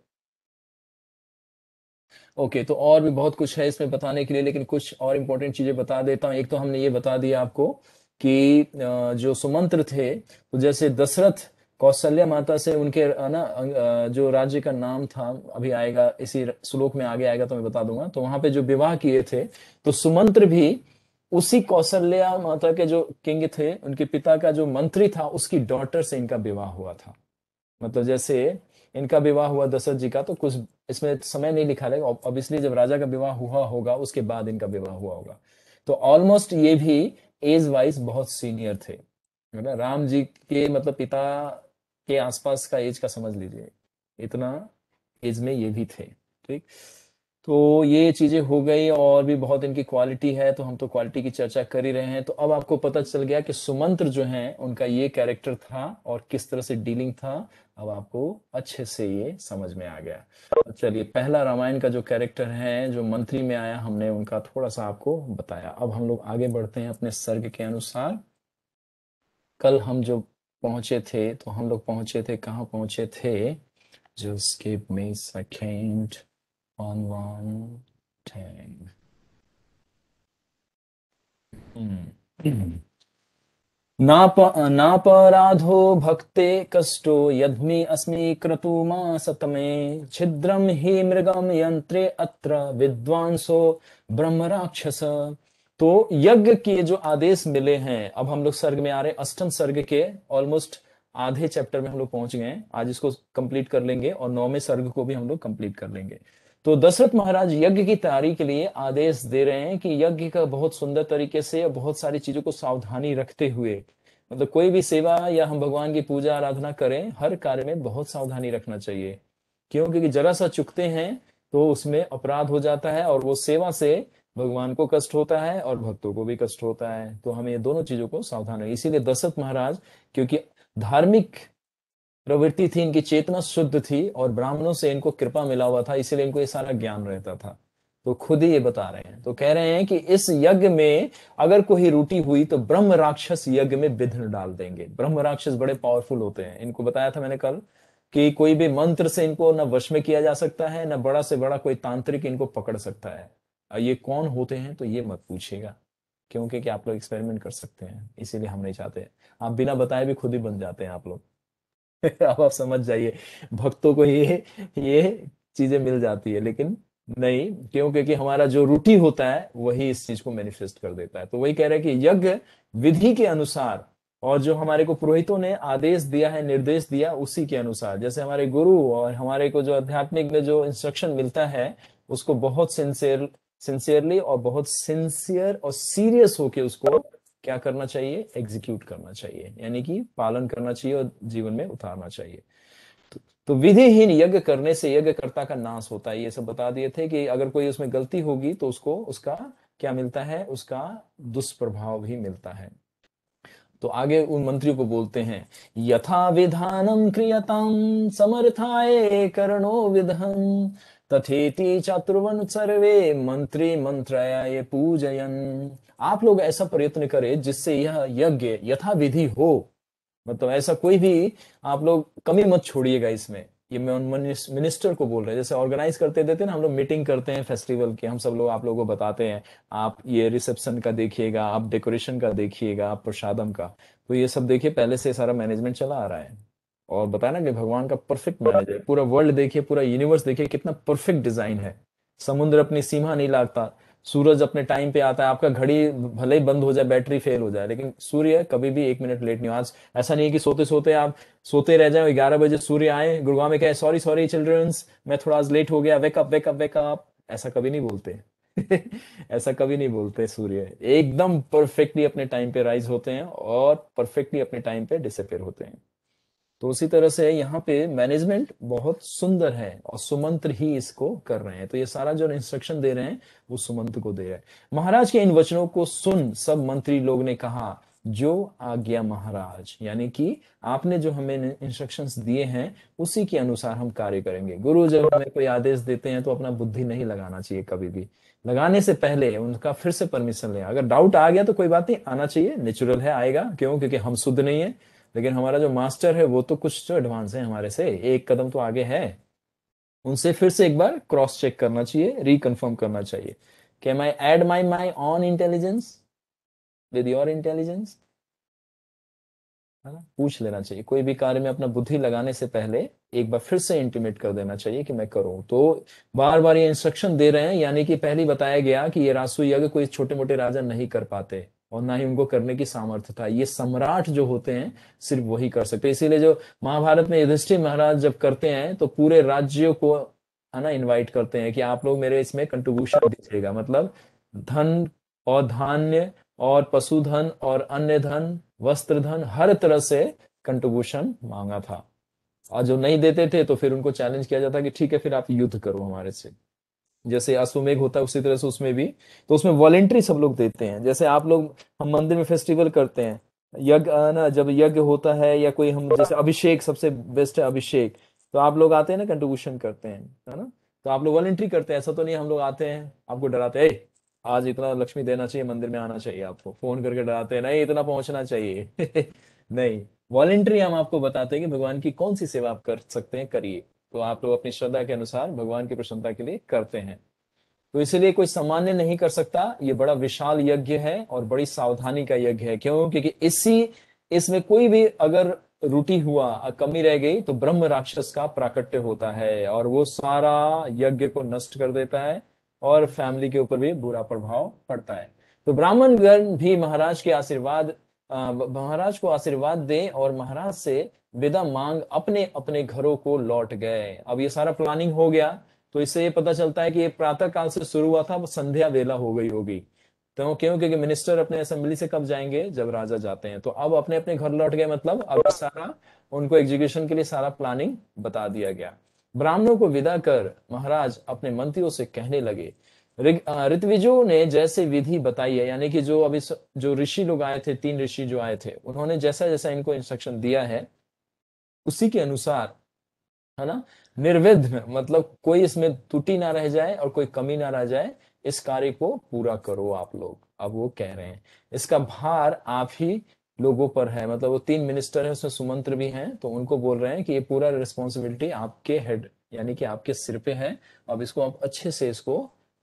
ओके, तो और भी बहुत कुछ है इसमें बताने के लिए, लेकिन कुछ और इंपॉर्टेंट चीजें बता देता हूँ। एक तो हमने ये बता दिया आपको कि जो सुमंत्र थे, तो जैसे दशरथ कौशल्या माता से उनके ना जो राज्य का नाम था, अभी आएगा इसी श्लोक में, आगे आएगा तो मैं बता दूंगा। तो वहां पे जो विवाह किए थे, तो सुमंत्र भी उसी कौशल्या माता के जो किंग थे, उनके पिता का जो मंत्री था, उसकी डॉटर से इनका विवाह हुआ था। मतलब जैसे इनका विवाह हुआ दशरथ जी का, तो कुछ इसमें समय नहीं लिखा रहेगा, ऑब्वियसली जब राजा का विवाह हुआ होगा उसके बाद इनका विवाह हुआ होगा। तो ऑलमोस्ट ये भी एज वाइज बहुत सीनियर थे, है ना। राम जी के मतलब पिता के आसपास का एज का समझ लीजिए, इतना एज में ये भी थे, ठीक। तो ये चीजें हो गई, और भी बहुत इनकी क्वालिटी है, तो हम तो क्वालिटी की चर्चा कर ही रहे हैं। तो अब आपको पता चल गया कि सुमंत्र जो है उनका ये कैरेक्टर था और किस तरह से डीलिंग था, अब आपको अच्छे से ये समझ में आ गया। तो चलिए, पहला रामायण का जो कैरेक्टर है जो मंत्री में आया, हमने उनका थोड़ा सा आपको बताया। अब हम लोग आगे बढ़ते हैं अपने सर्ग के अनुसार। कल हम जो पहुंचे थे, तो हम लोग पहुंचे थे, कहाँ पहुंचे थे? Just give me a second on one thing. हम्म। नापराधो भक्ते कष्टो यद्मि अस्मि क्रतुमा सतमे छिद्रम ही मृगम यंत्रे अत्र विद्वांसो ब्रह्म राक्षस। तो यज्ञ के जो आदेश मिले हैं, अब हम लोग सर्ग में आ रहे हैं, अष्टम सर्ग के ऑलमोस्ट आधे चैप्टर में हम लोग पहुंच गए हैं। आज इसको कंप्लीट कर लेंगे और 9वें सर्ग को भी हम लोग कंप्लीट कर लेंगे। तो दशरथ महाराज यज्ञ की तैयारी के लिए आदेश दे रहे हैं कि यज्ञ का बहुत सुंदर तरीके से और बहुत सारी चीजों को सावधानी रखते हुए, मतलब कोई भी सेवा या हम भगवान की पूजा आराधना करें, हर कार्य में बहुत सावधानी रखना चाहिए। क्यों? क्योंकि जरा सा चुकते हैं तो उसमें अपराध हो जाता है, और वो सेवा से भगवान को कष्ट होता है और भक्तों को भी कष्ट होता है। तो हमें ये दोनों चीजों को सावधान रहे। इसीलिए दशरथ महाराज, क्योंकि धार्मिक प्रवृत्ति थी इनकी, चेतना शुद्ध थी और ब्राह्मणों से इनको कृपा मिला हुआ था, इसलिए इनको ये सारा ज्ञान रहता था। तो खुद ही ये बता रहे हैं, तो कह रहे हैं कि इस यज्ञ में अगर कोई त्रुटि हुई तो ब्रह्म राक्षस यज्ञ में विघ्न डाल देंगे। ब्रह्म राक्षस बड़े पावरफुल होते हैं, इनको बताया था मैंने कल कि कोई भी मंत्र से इनको न वश में किया जा सकता है, न बड़ा से बड़ा कोई तांत्रिक इनको पकड़ सकता है। ये कौन होते हैं तो ये मत पूछिएगा, क्योंकि कि आप लोग एक्सपेरिमेंट कर सकते हैं, इसीलिए हम नहीं चाहते। आप बिना बताए भी खुद ही बन जाते हैं आप लोग। अब आप समझ जाइए, भक्तों को ये चीजें मिल जाती है, लेकिन नहीं, क्यों? क्योंकि हमारा जो रुचि होता है वही इस चीज को मैनिफेस्ट कर देता है। तो वही कह रहे हैं कि यज्ञ विधि के अनुसार, और जो हमारे को पुरोहितों ने आदेश दिया है, निर्देश दिया, उसी के अनुसार, जैसे हमारे गुरु और हमारे को जो आध्यात्मिक में जो इंस्ट्रक्शन मिलता है, उसको बहुत सिंसियरली और बहुत सिंसियर और सीरियस होके उसको क्या करना चाहिए? एग्जीक्यूट करना चाहिए, यानी कि पालन करना चाहिए और जीवन में उतारना चाहिए। तो विधिहीन यज्ञ करने से यज्ञकर्ता का नाश होता है। ये सब बता दिए थे कि अगर कोई उसमें गलती होगी तो उसको उसका क्या मिलता है? उसका दुष्प्रभाव भी मिलता है। तो आगे उन मंत्रियों को बोलते हैं, यथा विधानम क्रियताम समर्थाये करणो विधम तथेति चातुर्वन सर्वे मंत्री मंत्रयाय पूजयन। आप लोग ऐसा प्रयत्न करें जिससे यह यज्ञ यथा विधि हो, मतलब ऐसा कोई भी आप लोग कमी मत छोड़िएगा इसमें। ये मैं उन मिनिस्टर को बोल रहे हैं, जैसे ऑर्गेनाइज करते देते ना हम लोग मीटिंग करते हैं फेस्टिवल की, हम सब लोग आप लोगों को बताते हैं आप ये रिसेप्शन का देखिएगा, आप डेकोरेशन का देखिएगा, आप प्रसादम का, तो ये सब देखिए पहले से सारा मैनेजमेंट चला आ रहा है। और बताया ना कि भगवान का परफेक्ट मैनेज है, पूरा वर्ल्ड देखिए, पूरा यूनिवर्स देखिए कितना परफेक्ट डिजाइन है। समुद्र अपनी सीमा नहीं लागता, सूरज अपने टाइम पे आता है, आपका घड़ी भले ही बंद हो जाए, बैटरी फेल हो जाए, लेकिन सूर्य कभी भी 1 मिनट लेट नहीं हो। आज ऐसा नहीं है कि सोते सोते आप सोते रह जाए, 11 बजे सूर्य आए, गुरुग्राम में कहे सॉरी सॉरी चिल्ड्रंस मैं थोड़ा आज लेट हो गया, वेकअप वेकअप वेकअप, ऐसा कभी नहीं बोलते। ऐसा कभी नहीं बोलते, सूर्य एकदम परफेक्टली अपने टाइम पे राइज होते हैं और परफेक्टली अपने टाइम पे डिसअपेयर होते हैं। तो उसी तरह से यहाँ पे मैनेजमेंट बहुत सुंदर है और सुमंत्र ही इसको कर रहे हैं, तो ये सारा जो इंस्ट्रक्शन दे रहे हैं वो सुमंत्र को दे रहे हैं। महाराज के इन वचनों को सुन सब मंत्री लोग ने कहा जो आज्ञा महाराज, यानी कि आपने जो हमें इंस्ट्रक्शंस दिए हैं उसी के अनुसार हम कार्य करेंगे। गुरु जब हमें कोई आदेश देते हैं तो अपना बुद्धि नहीं लगाना चाहिए कभी भी, लगाने से पहले उनका फिर से परमिशन लें। अगर डाउट आ गया तो कोई बात नहीं, आना चाहिए, नेचुरल है, आएगा, क्यों? क्योंकि हम शुद्ध नहीं है, लेकिन हमारा जो मास्टर है वो तो कुछ जो एडवांस है हमारे से, एक कदम तो आगे है। उनसे फिर से एक बार क्रॉस चेक करना चाहिए, रिकन्फर्म करना चाहिए, can I add my my on intelligence with your intelligence, है ना? पूछ लेना चाहिए, कोई भी कार्य में अपना बुद्धि लगाने से पहले एक बार फिर से इंटीमेट कर देना चाहिए कि मैं करूं। तो बार बार ये इंस्ट्रक्शन दे रहे हैं, यानी कि पहले बताया गया कि ये रासु यज्ञ कोई छोटे मोटे राजा नहीं कर पाते और ना ही उनको करने की सामर्थ्य था, ये सम्राट जो होते हैं सिर्फ वही कर सकते। इसीलिए जो महाभारत में युधिष्ठिर महाराज जब करते हैं तो पूरे राज्यों को, है ना, इन्वाइट करते हैं कि आप लोग मेरे इसमें कंट्रीब्यूशन दीजिएगा, मतलब धन और धान्य और पशुधन और अन्य धन, वस्त्र धन, हर तरह से कंट्रीब्यूशन मांगा था। और जो नहीं देते थे तो फिर उनको चैलेंज किया जाता कि ठीक है फिर आप युद्ध करो हमारे से, जैसे अश्वमेघ होता है उसी तरह से उसमें भी। तो उसमें वॉलेंट्री सब लोग देते हैं, जैसे आप लोग, हम मंदिर में फेस्टिवल करते हैं, यज्ञ ना, जब यज्ञ होता है या कोई, हम जैसे अभिषेक सबसे बेस्ट है अभिषेक, तो आप लोग आते हैं ना, कंट्रीब्यूशन करते हैं, है ना? तो आप लोग वॉलेंट्री करते हैं, ऐसा तो नहीं हम लोग आते हैं आपको डराते हैं, "ए, आज इतना लक्ष्मी देना चाहिए, मंदिर में आना चाहिए, आपको फोन करके डराते हैं, नहीं इतना पहुंचना चाहिए।" नहीं, वॉलेंट्री हम आपको बताते हैं कि भगवान की कौन सी सेवा आप कर सकते हैं, करिए। तो आप लोग अपनी श्रद्धा के अनुसार भगवान की प्रसन्नता के लिए करते हैं। तो इसलिए कोई सामान्य नहीं कर सकता, ये बड़ा विशाल यज्ञ है और बड़ी सावधानी का यज्ञ है। क्यों? क्योंकि इसमें कोई भी अगर त्रुटि हुआ, कमी रह गई, तो ब्रह्म राक्षस का प्राकट्य होता है और वो सारा यज्ञ को नष्ट कर देता है और फैमिली के ऊपर भी बुरा प्रभाव पड़ता है। तो ब्राह्मण गण भी महाराज के आशीर्वाद, महाराज को आशीर्वाद दे और महाराज से विदा मांग अपने अपने घरों को लौट गए। अब ये सारा प्लानिंग हो गया, तो इससे ये पता चलता है कि ये प्रातः काल से शुरू हुआ था, वो संध्या वेला हो गई होगी। तो क्यों? क्योंकि मिनिस्टर अपने असेंबली से कब जाएंगे? जब राजा जाते हैं। तो अब अपने अपने घर लौट गए, मतलब अब सारा उनको एग्जीक्यूशन के लिए सारा प्लानिंग बता दिया गया। ब्राह्मणों को विदा कर महाराज अपने मंत्रियों से कहने लगे, ऋत्विजों ने जैसे विधि बताई है, यानी कि जो अभी जो ऋषि लोग आए थे, 3 ऋषि जो आए थे, उन्होंने जैसा जैसा इनको इंस्ट्रक्शन दिया है उसी के अनुसार, है ना, निर्विघ्न, मतलब कोई इसमें त्रुटि ना रह जाए और कोई कमी ना रह जाए, इस कार्य को पूरा करो आप लोग। अब वो कह रहे हैं इसका भार आप ही लोगों पर है, मतलब वो 3 मिनिस्टर है, उसमें सुमंत्र भी हैं, तो उनको बोल रहे हैं कि ये पूरा रिस्पॉन्सिबिलिटी आपके हेड, यानी कि आपके सिर पे है। अब इसको आप अच्छे से इसको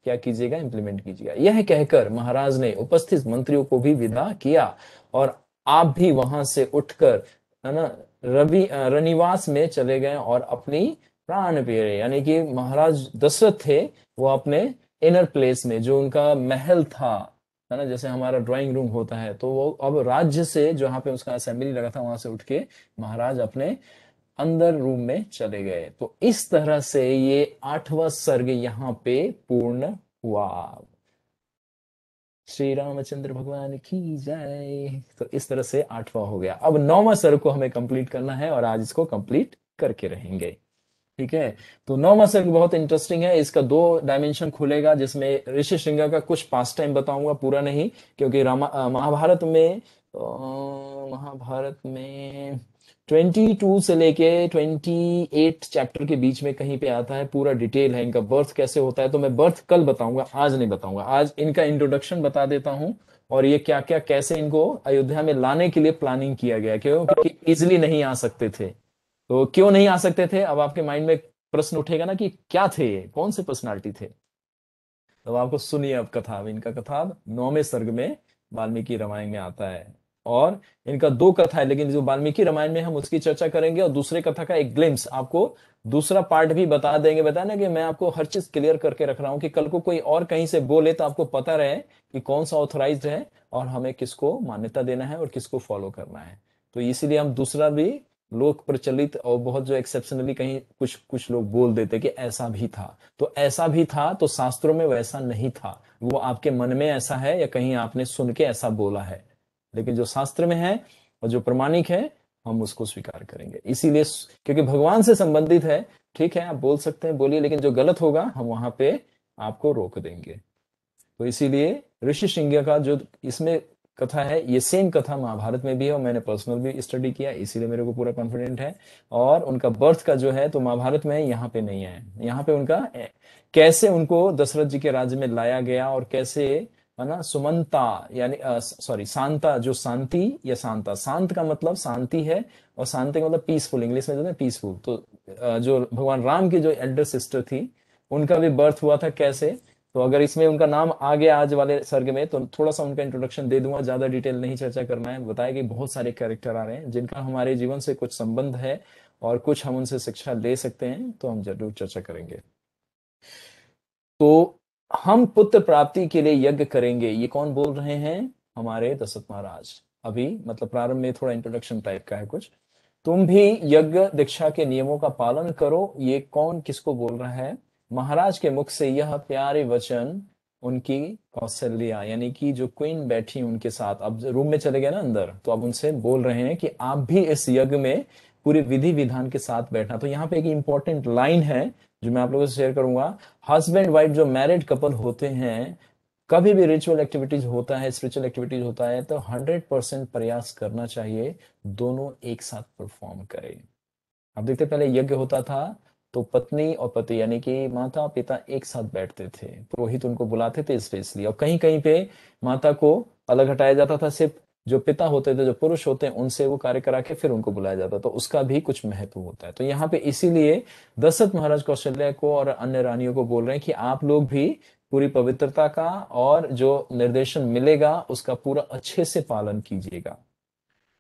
क्या कीजिएगा, इंप्लीमेंट कीजिएगा। यह कहकर महाराज ने उपस्थित मंत्रियों को भी विदा किया और आप भी वहां से उठकर, है ना, रनिवास में चले गए और अपनी प्राण प्यारे, यानी कि महाराज दशरथ थे, वो अपने इनर प्लेस में, जो उनका महल था, है ना, जैसे हमारा ड्राइंग रूम होता है, तो वो अब राज्य से जहां पे उसका असेंबली लगा था वहां से उठ के महाराज अपने अंदर रूम में चले गए। तो इस तरह से ये 8वां सर्ग यहाँ पे पूर्ण हुआ। श्री रामचंद्र भगवान की जय। तो इस तरह से 8वां हो गया। अब 9वां सर्ग को हमें कंप्लीट करना है और आज इसको कंप्लीट करके रहेंगे। ठीक है, तो 9वां सर्ग बहुत इंटरेस्टिंग है, इसका 2 डायमेंशन खुलेगा, जिसमें ऋषि श्रृंगार का कुछ पास टाइम बताऊंगा, पूरा नहीं, क्योंकि महाभारत में 22 से लेके 28 चैप्टर के बीच में कहीं पे आता है, पूरा डिटेल है इनका बर्थ कैसे होता है। तो मैं बर्थ कल बताऊंगा, आज नहीं बताऊंगा। आज इनका इंट्रोडक्शन बता देता हूं और ये क्या क्या कैसे इनको अयोध्या में लाने के लिए प्लानिंग किया गया, क्यों? क्योंकि इजिली नहीं आ सकते थे, तो क्यों नहीं आ सकते थे? अब आपके माइंड में प्रश्न उठेगा ना कि क्या थे, कौन से पर्सनालिटी थे। तो आपको सुनिए अब कथा। अब इनका कथा अब 9वें सर्ग में वाल्मीकि रामायण में आता है। और इनका दो कथा है, लेकिन जो वाल्मीकि रामायण में हम उसकी चर्चा करेंगे, और दूसरे कथा का एक ग्लिम्स आपको दूसरा पार्ट भी बता देंगे। बता ना कि मैं आपको हर चीज क्लियर करके रख रहा हूं कि कल को कोई और कहीं से बोले तो आपको पता रहे कि कौन सा ऑथराइज्ड है और हमें किसको मान्यता देना है और किसको फॉलो करना है। तो इसीलिए हम दूसरा भी लोक प्रचलित और बहुत जो एक्सेप्शनली कहीं कुछ कुछ लोग बोल देते कि ऐसा भी था, तो ऐसा भी था तो शास्त्रों में वैसा नहीं था। वो आपके मन में ऐसा है या कहीं आपने सुन के ऐसा बोला है, लेकिन जो शास्त्र में है और जो प्रमाणिक है हम उसको स्वीकार करेंगे। इसीलिए क्योंकि भगवान से संबंधित है, ठीक है आप बोल सकते हैं बोलिए, लेकिन जो गलत होगा हम वहां पे आपको रोक देंगे। तो इसीलिए ऋषि सिंह का जो इसमें कथा है, ये सेम कथा महाभारत में भी है और मैंने पर्सनल भी स्टडी किया, इसीलिए मेरे को पूरा कॉन्फिडेंट है। और उनका बर्थ का जो है तो महाभारत में है, यहाँ पे नहीं है। यहाँ पे उनका कैसे उनको दशरथ जी के राज्य में लाया गया और कैसे, है ना, सुमंता यानी सॉरी शांता, जो शांति या शांता, शांत का मतलब शांति है और शांति का मतलब पीसफुल, इंग्लिश में जो है पीसफुल। तो जो भगवान राम की जो एल्डर सिस्टर थी उनका भी बर्थ हुआ था कैसे। तो अगर इसमें उनका नाम आ गया आज वाले सर्ग में तो थोड़ा सा उनका इंट्रोडक्शन दे दूंगा, ज्यादा डिटेल नहीं चर्चा करना है। बताया कि बहुत सारे कैरेक्टर आ रहे हैं जिनका हमारे जीवन से कुछ संबंध है और कुछ हम उनसे शिक्षा ले सकते हैं, तो हम जरूर चर्चा करेंगे। तो हम पुत्र प्राप्ति के लिए यज्ञ करेंगे, ये कौन बोल रहे हैं? हमारे दशरथ महाराज। अभी मतलब प्रारंभ में थोड़ा इंट्रोडक्शन टाइप का है कुछ। तुम भी यज्ञ दीक्षा के नियमों का पालन करो, ये कौन किसको बोल रहा है? महाराज के मुख से यह प्यारे वचन उनकी कौशल्या यानी कि जो क्वीन बैठी उनके साथ, अब रूम में चले गए ना अंदर, तो अब उनसे बोल रहे हैं कि आप भी इस यज्ञ में पूरे विधि विधान के साथ बैठना। तो यहाँ पे एक इंपॉर्टेंट लाइन है जो मैं आप लोगों से शेयर करूंगा। हस्बैंड वाइफ जो मैरिड कपल होते हैं, कभी भी रिचुअल एक्टिविटीज होता है, स्पिरिचुअल एक्टिविटीज होता है, तो 100% प्रयास करना चाहिए दोनों एक साथ परफॉर्म करें। अब देखते पहले यज्ञ होता था तो पत्नी और पति यानी कि माता पिता एक साथ बैठते थे, पुरोहित उनको बुलाते थे स्पेशली, और कहीं कहीं पे माता को अलग हटाया जाता था, सिर्फ जो पिता होते थे, जो पुरुष होते हैं, उनसे वो कार्य करा के फिर उनको बुलाया जाता, तो उसका भी कुछ महत्व होता है। तो यहाँ पे इसीलिए दशरथ महाराज कौशल्या को और अन्य रानियों को बोल रहे हैं कि आप लोग भी पूरी पवित्रता का और जो निर्देशन मिलेगा उसका पूरा अच्छे से पालन कीजिएगा,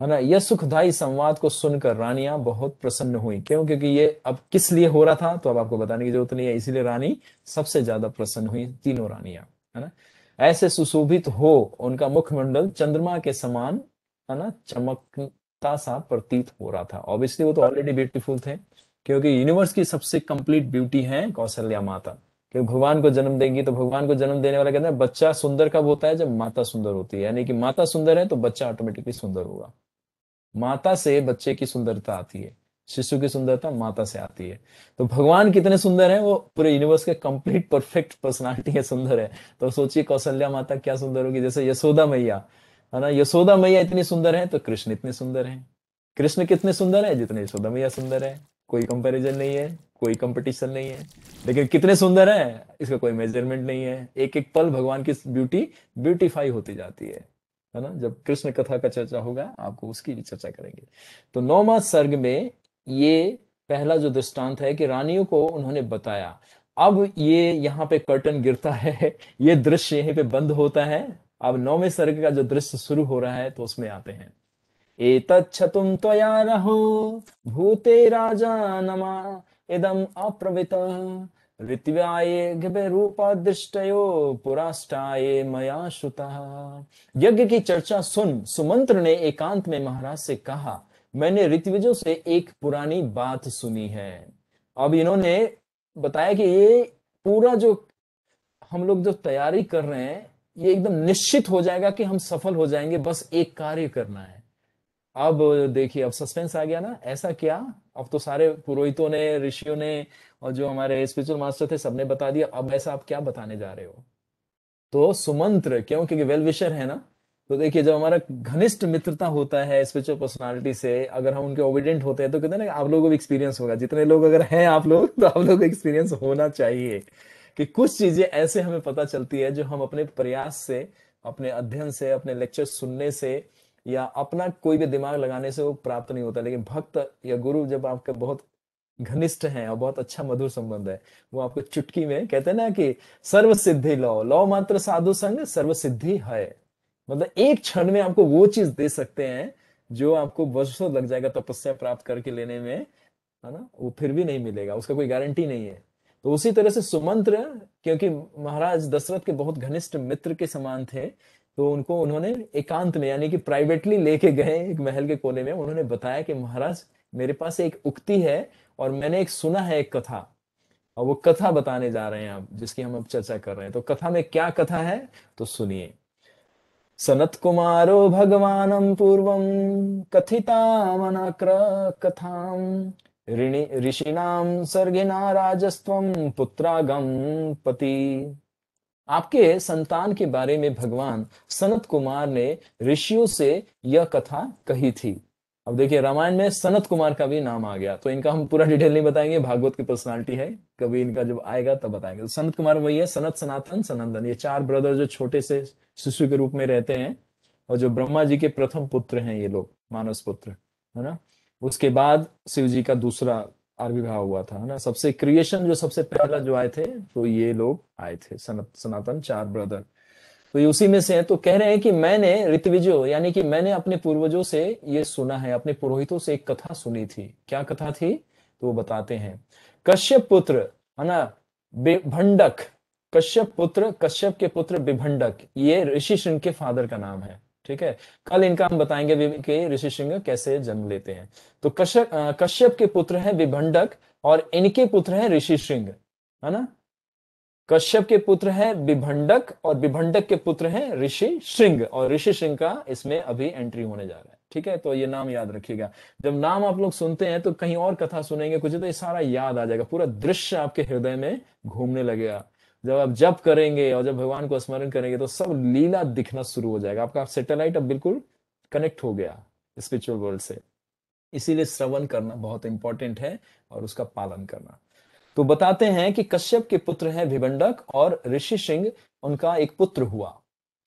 है ना। यह सुखदायी संवाद को सुनकर रानियां बहुत प्रसन्न हुई। क्यों? क्योंकि ये अब किस लिए हो रहा था तो अब आपको बताने की जरूरत नहीं है, इसीलिए रानी सबसे ज्यादा प्रसन्न हुई, तीनों रानियां, है ना। ऐसे सुशोभित हो उनका मुखमंडल चंद्रमा के समान, है ना, चमकता सा प्रतीत हो रहा था। ऑब्वियसली वो तो ऑलरेडी ब्यूटीफुल थे, क्योंकि यूनिवर्स की सबसे कंप्लीट ब्यूटी है कौशल्या माता। क्योंकि भगवान को जन्म देंगी तो भगवान को जन्म देने वाला कहते हैं बच्चा सुंदर कब होता है? जब माता सुंदर होती है, यानी कि माता सुंदर है तो बच्चा ऑटोमेटिकली सुंदर होगा। माता से बच्चे की सुंदरता आती है, शिशु की सुंदरता माता से आती है। तो भगवान कितने सुंदर हैं, वो पूरे यूनिवर्स के कंप्लीट परफेक्ट पर्सनालिटी है, सुंदर है। तो सोचिए कौशल्या माता क्या सुंदर होगी। जैसे यशोदा मैया, है ना, यशोदा मैया इतनी सुंदर है तो कृष्ण इतने सुंदर हैं। कृष्ण कितने सुंदर है? जितने यशोदा मैया सुंदर है। कोई कंपैरिजन नहीं है, कोई कंपटीशन नहीं है। लेकिन कितने सुंदर है इसका कोई मेजरमेंट नहीं है। एक एक पल भगवान की ब्यूटी ब्यूटीफाई होती जाती है ना। जब कृष्ण कथा का चर्चा होगा आपको उसकी भी चर्चा करेंगे। तो 9वां सर्ग में ये पहला जो दृष्टांत है कि रानियों को उन्होंने बताया। अब ये यहाँ पे कर्टन गिरता है, ये दृश्य यहीं पे बंद होता है। अब 9वें सर्ग का जो दृश्य शुरू हो रहा है तो उसमें आते हैं। एतच्छतुं त्वया रहो भूते राजानमा इदम् अप्रवितः ऋत्व्याये रूपादृष्टयो पुराष्टाये मया श्रुतः। यज्ञ की चर्चा सुन सुमंत्र ने एकांत में महाराज से कहा, मैंने ऋत्विजों से एक पुरानी बात सुनी है। अब इन्होंने बताया कि ये पूरा जो हम लोग जो तैयारी कर रहे हैं ये एकदम निश्चित हो जाएगा कि हम सफल हो जाएंगे, बस एक कार्य करना है। अब देखिए अब सस्पेंस आ गया ना। ऐसा क्या? अब तो सारे पुरोहितों ने, ऋषियों ने और जो हमारे स्पिरिचुअल मास्टर थे सबने बता दिया, अब ऐसा आप क्या बताने जा रहे हो? तो सुमंत्र क्यों? क्योंकि वेल विशर है ना। तो देखिए जब हमारा घनिष्ठ मित्रता होता है स्पिरिचुअल पर्सनालिटी से, अगर हम उनके ओबिडेंट होते हैं तो कहते हैं ना आप लोगों को भी एक्सपीरियंस होगा। जितने लोग अगर हैं आप लोग तो आप लोगों को एक्सपीरियंस होना चाहिए कि कुछ चीजें ऐसे हमें पता चलती है जो हम अपने प्रयास से, अपने अध्ययन से, अपने लेक्चर सुनने से या अपना कोई भी दिमाग लगाने से वो प्राप्त नहीं होता, लेकिन भक्त या गुरु जब आपका बहुत घनिष्ठ है और बहुत अच्छा मधुर संबंध है, वो आपको चुटकी में, कहते हैं ना कि सर्व सिद्धि लो, लो मात्र साधु संग सर्व सिद्धि है। मतलब एक क्षण में आपको वो चीज दे सकते हैं जो आपको वर्षों लग जाएगा तपस्या प्राप्त करके लेने में, है ना, वो फिर भी नहीं मिलेगा, उसका कोई गारंटी नहीं है। तो उसी तरह से सुमंत्र, क्योंकि महाराज दशरथ के बहुत घनिष्ठ मित्र के समान थे, तो उनको उन्होंने एकांत में यानी कि प्राइवेटली लेके गए एक महल के कोने में, उन्होंने बताया कि महाराज मेरे पास एक उक्ति है और मैंने एक सुना है एक कथा, और वो कथा बताने जा रहे हैं आप, जिसकी हम अब चर्चा कर रहे हैं। तो कथा में क्या कथा है, तो सुनिए। सनत कुमारो भगवानं पूर्वं कथितामनक्र कथाम, ऋणि ऋषिणाम सर्गिना राजस्त्वं पुत्रागम पति। आपके संतान के बारे में भगवान सनत कुमार ने ऋषियों से यह कथा कही थी। अब देखिए रामायण में सनत कुमार का भी नाम आ गया, तो इनका हम पूरा डिटेल नहीं बताएंगे, भागवत की पर्सनालिटी है, कभी इनका जब आएगा तब बताएंगे। तो सनत कुमार वही है, सनत सनातन सनंदन, ये चार ब्रदर जो छोटे से शिशु के रूप में रहते हैं, और जो ब्रह्मा जी के प्रथम पुत्र हैं ये लोग, मानस पुत्र, है ना। उसके बाद शिव जी का दूसरा आविर्भाव हुआ था, है ना। सबसे क्रिएशन जो सबसे पहला जो आए थे, तो ये लोग आए थे, सनातन चार ब्रदर। तो ये उसी में से है। तो कह रहे हैं कि मैंने ऋतविजो यानी कि मैंने अपने पूर्वजों से ये सुना है, अपने पुरोहितों से एक कथा सुनी थी। क्या कथा थी, तो वो बताते हैं। कश्यप पुत्र, है ना, विभंडक, कश्यप पुत्र, कश्यप के पुत्र विभंडक, ये ऋषि श्रृंग के फादर का नाम है। ठीक है, कल इनका हम बताएंगे कि ऋषि श्रृंग कैसे जन्म लेते हैं। तो कश्यप के पुत्र है विभंडक, और इनके पुत्र है ऋषि श्रृंग, है ना। कश्यप के पुत्र है विभंडक, और विभंडक के पुत्र है ऋषि श्रृंग, और ऋषि श्रृंग का इसमें अभी एंट्री होने जा रहा है। ठीक है, तो ये नाम याद रखिएगा। जब नाम आप लोग सुनते हैं तो कहीं और कथा सुनेंगे कुछ, तो ये सारा याद आ जाएगा, पूरा दृश्य आपके हृदय में घूमने लगेगा। जब आप जप करेंगे और जब भगवान को स्मरण करेंगे तो सब लीला दिखना शुरू हो जाएगा, आपका सैटेलाइट अब बिल्कुल कनेक्ट हो गया स्पिरिचुअल वर्ल्ड से। इसीलिए श्रवण करना बहुत इंपॉर्टेंट है, और उसका पालन करना। तो बताते हैं कि कश्यप के पुत्र हैं विभंडक, और ऋषि श्रृंग उनका एक पुत्र हुआ।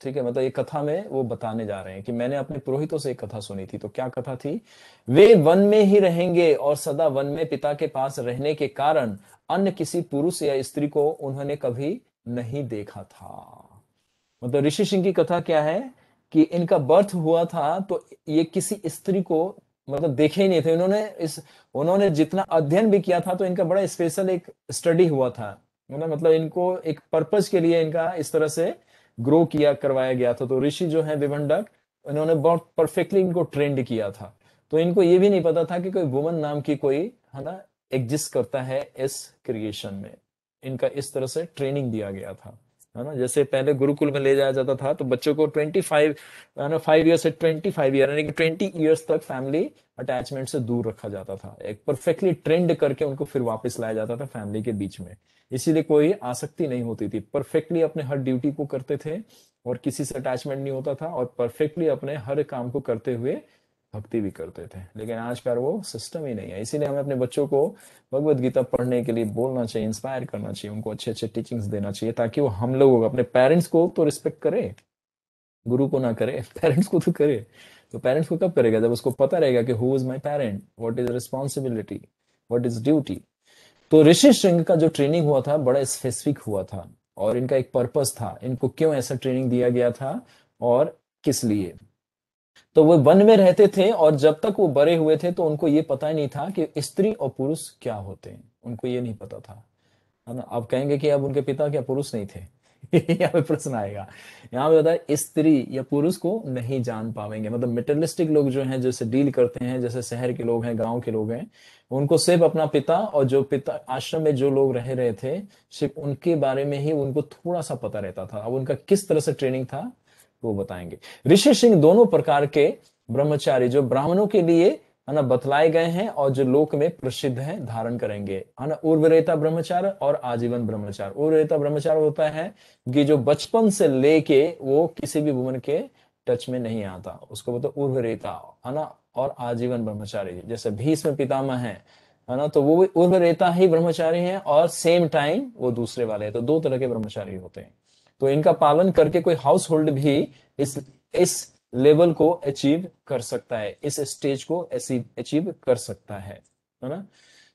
ठीक है, मतलब ये कथा में वो बताने जा रहे हैं कि मैंने अपने पुरोहितों से एक कथा सुनी थी। तो क्या कथा थी, वे वन में ही रहेंगे और सदा वन में पिता के पास रहने के कारण अन्य किसी पुरुष या स्त्री को उन्होंने कभी नहीं देखा था। मतलब ऋषि सिंह की कथा क्या है कि इनका बर्थ हुआ था तो ये किसी स्त्री को मतलब देखे ही नहीं थे। उन्होंने जितना अध्ययन भी किया था तो इनका बड़ा स्पेशल एक स्टडी हुआ था, है ना। मतलब इनको एक पर्पज के लिए इनका इस तरह से ग्रो किया करवाया गया था। तो ऋषि जो है विभंडक, इन्होंने बहुत परफेक्टली इनको ट्रेंड किया था। तो इनको ये भी नहीं पता था कि कोई वुमन नाम की कोई, है ना, एग्जिस्ट करता है इस क्रिएशन में। इनका इस तरह से ट्रेनिंग दिया गया था, है ना। जैसे पहले गुरुकुल में ले जाया जाता था तो बच्चों को 25, है ना, 5 ईयर से 25 ईयर यानी कि 20 ईयर्स तक फैमिली अटैचमेंट से दूर रखा जाता था, एक परफेक्टली ट्रेंड करके उनको फिर वापस लाया जाता था फैमिली के बीच में। इसीलिए कोई आसक्ति नहीं होती थी, परफेक्टली अपने हर ड्यूटी को करते थे और किसी से अटैचमेंट नहीं होता था, और परफेक्टली अपने हर काम को करते हुए भक्ति भी करते थे। लेकिन आज पर वो सिस्टम ही नहीं है। इसीलिए हमें अपने बच्चों को भगवत गीता पढ़ने के लिए बोलना चाहिए, इंस्पायर करना चाहिए, उनको अच्छे अच्छे टीचिंग्स देना चाहिए, ताकि वो हम लोग अपने पेरेंट्स को तो रिस्पेक्ट करे, गुरु को ना करे, पेरेंट्स को तो करे। तो पेरेंट्स को कब करेगा, जब उसको पता रहेगा कि who is my parent, what is responsibility, what is duty. तो ऋषि श्रृंग का जो ट्रेनिंग हुआ था बड़ा स्पेसिफिक हुआ था, और इनका एक पर्पस था, इनको क्यों ऐसा ट्रेनिंग दिया गया था और किस लिए। तो वो वन में रहते थे, और जब तक वो बड़े हुए थे तो उनको ये पता ही नहीं था कि स्त्री और पुरुष क्या होते हैं, उनको ये नहीं पता था, है ना। आप कहेंगे कि अब उनके पिता क्या पुरुष नहीं थे? यहाँ पे प्रश्न आएगा। यहाँ पे बताया स्त्री या पुरुष को नहीं जान पाएंगे। मतलब मेटरलिस्टिक लोग जो हैं, जैसे डील करते हैं, जैसे शहर के लोग हैं, गांव के लोग हैं, उनको सिर्फ अपना पिता और जो पिता आश्रम में जो लोग रह रहे थे, सिर्फ उनके बारे में ही उनको थोड़ा सा पता रहता था। अब उनका किस तरह से ट्रेनिंग था वो बताएंगे। ऋषि सिंह दोनों प्रकार के ब्रह्मचारी जो ब्राह्मणों के लिए, है ना, बतलाए गए हैं और जो लोक में प्रसिद्ध है, धारण करेंगे, है ना। उर्वरेता ब्रह्मचार और आजीवन ब्रह्मचार। उर्वरेता ब्रह्मचार होता है कि जो बचपन से लेके वो किसी भी वुमन के टच में नहीं आता, उसको बोलते उर्वरेता, है ना। और आजीवन ब्रह्मचारी जैसे भीष्म पितामह है ना, तो वो भी उर्वरेता ही ब्रह्मचारी हैं, और सेम टाइम वो दूसरे वाले हैं। तो दो तरह के ब्रह्मचारी होते हैं। तो इनका पालन करके कोई हाउस होल्ड भी इस लेवल को अचीव कर सकता है, इस स्टेज को अचीव कर सकता है ना।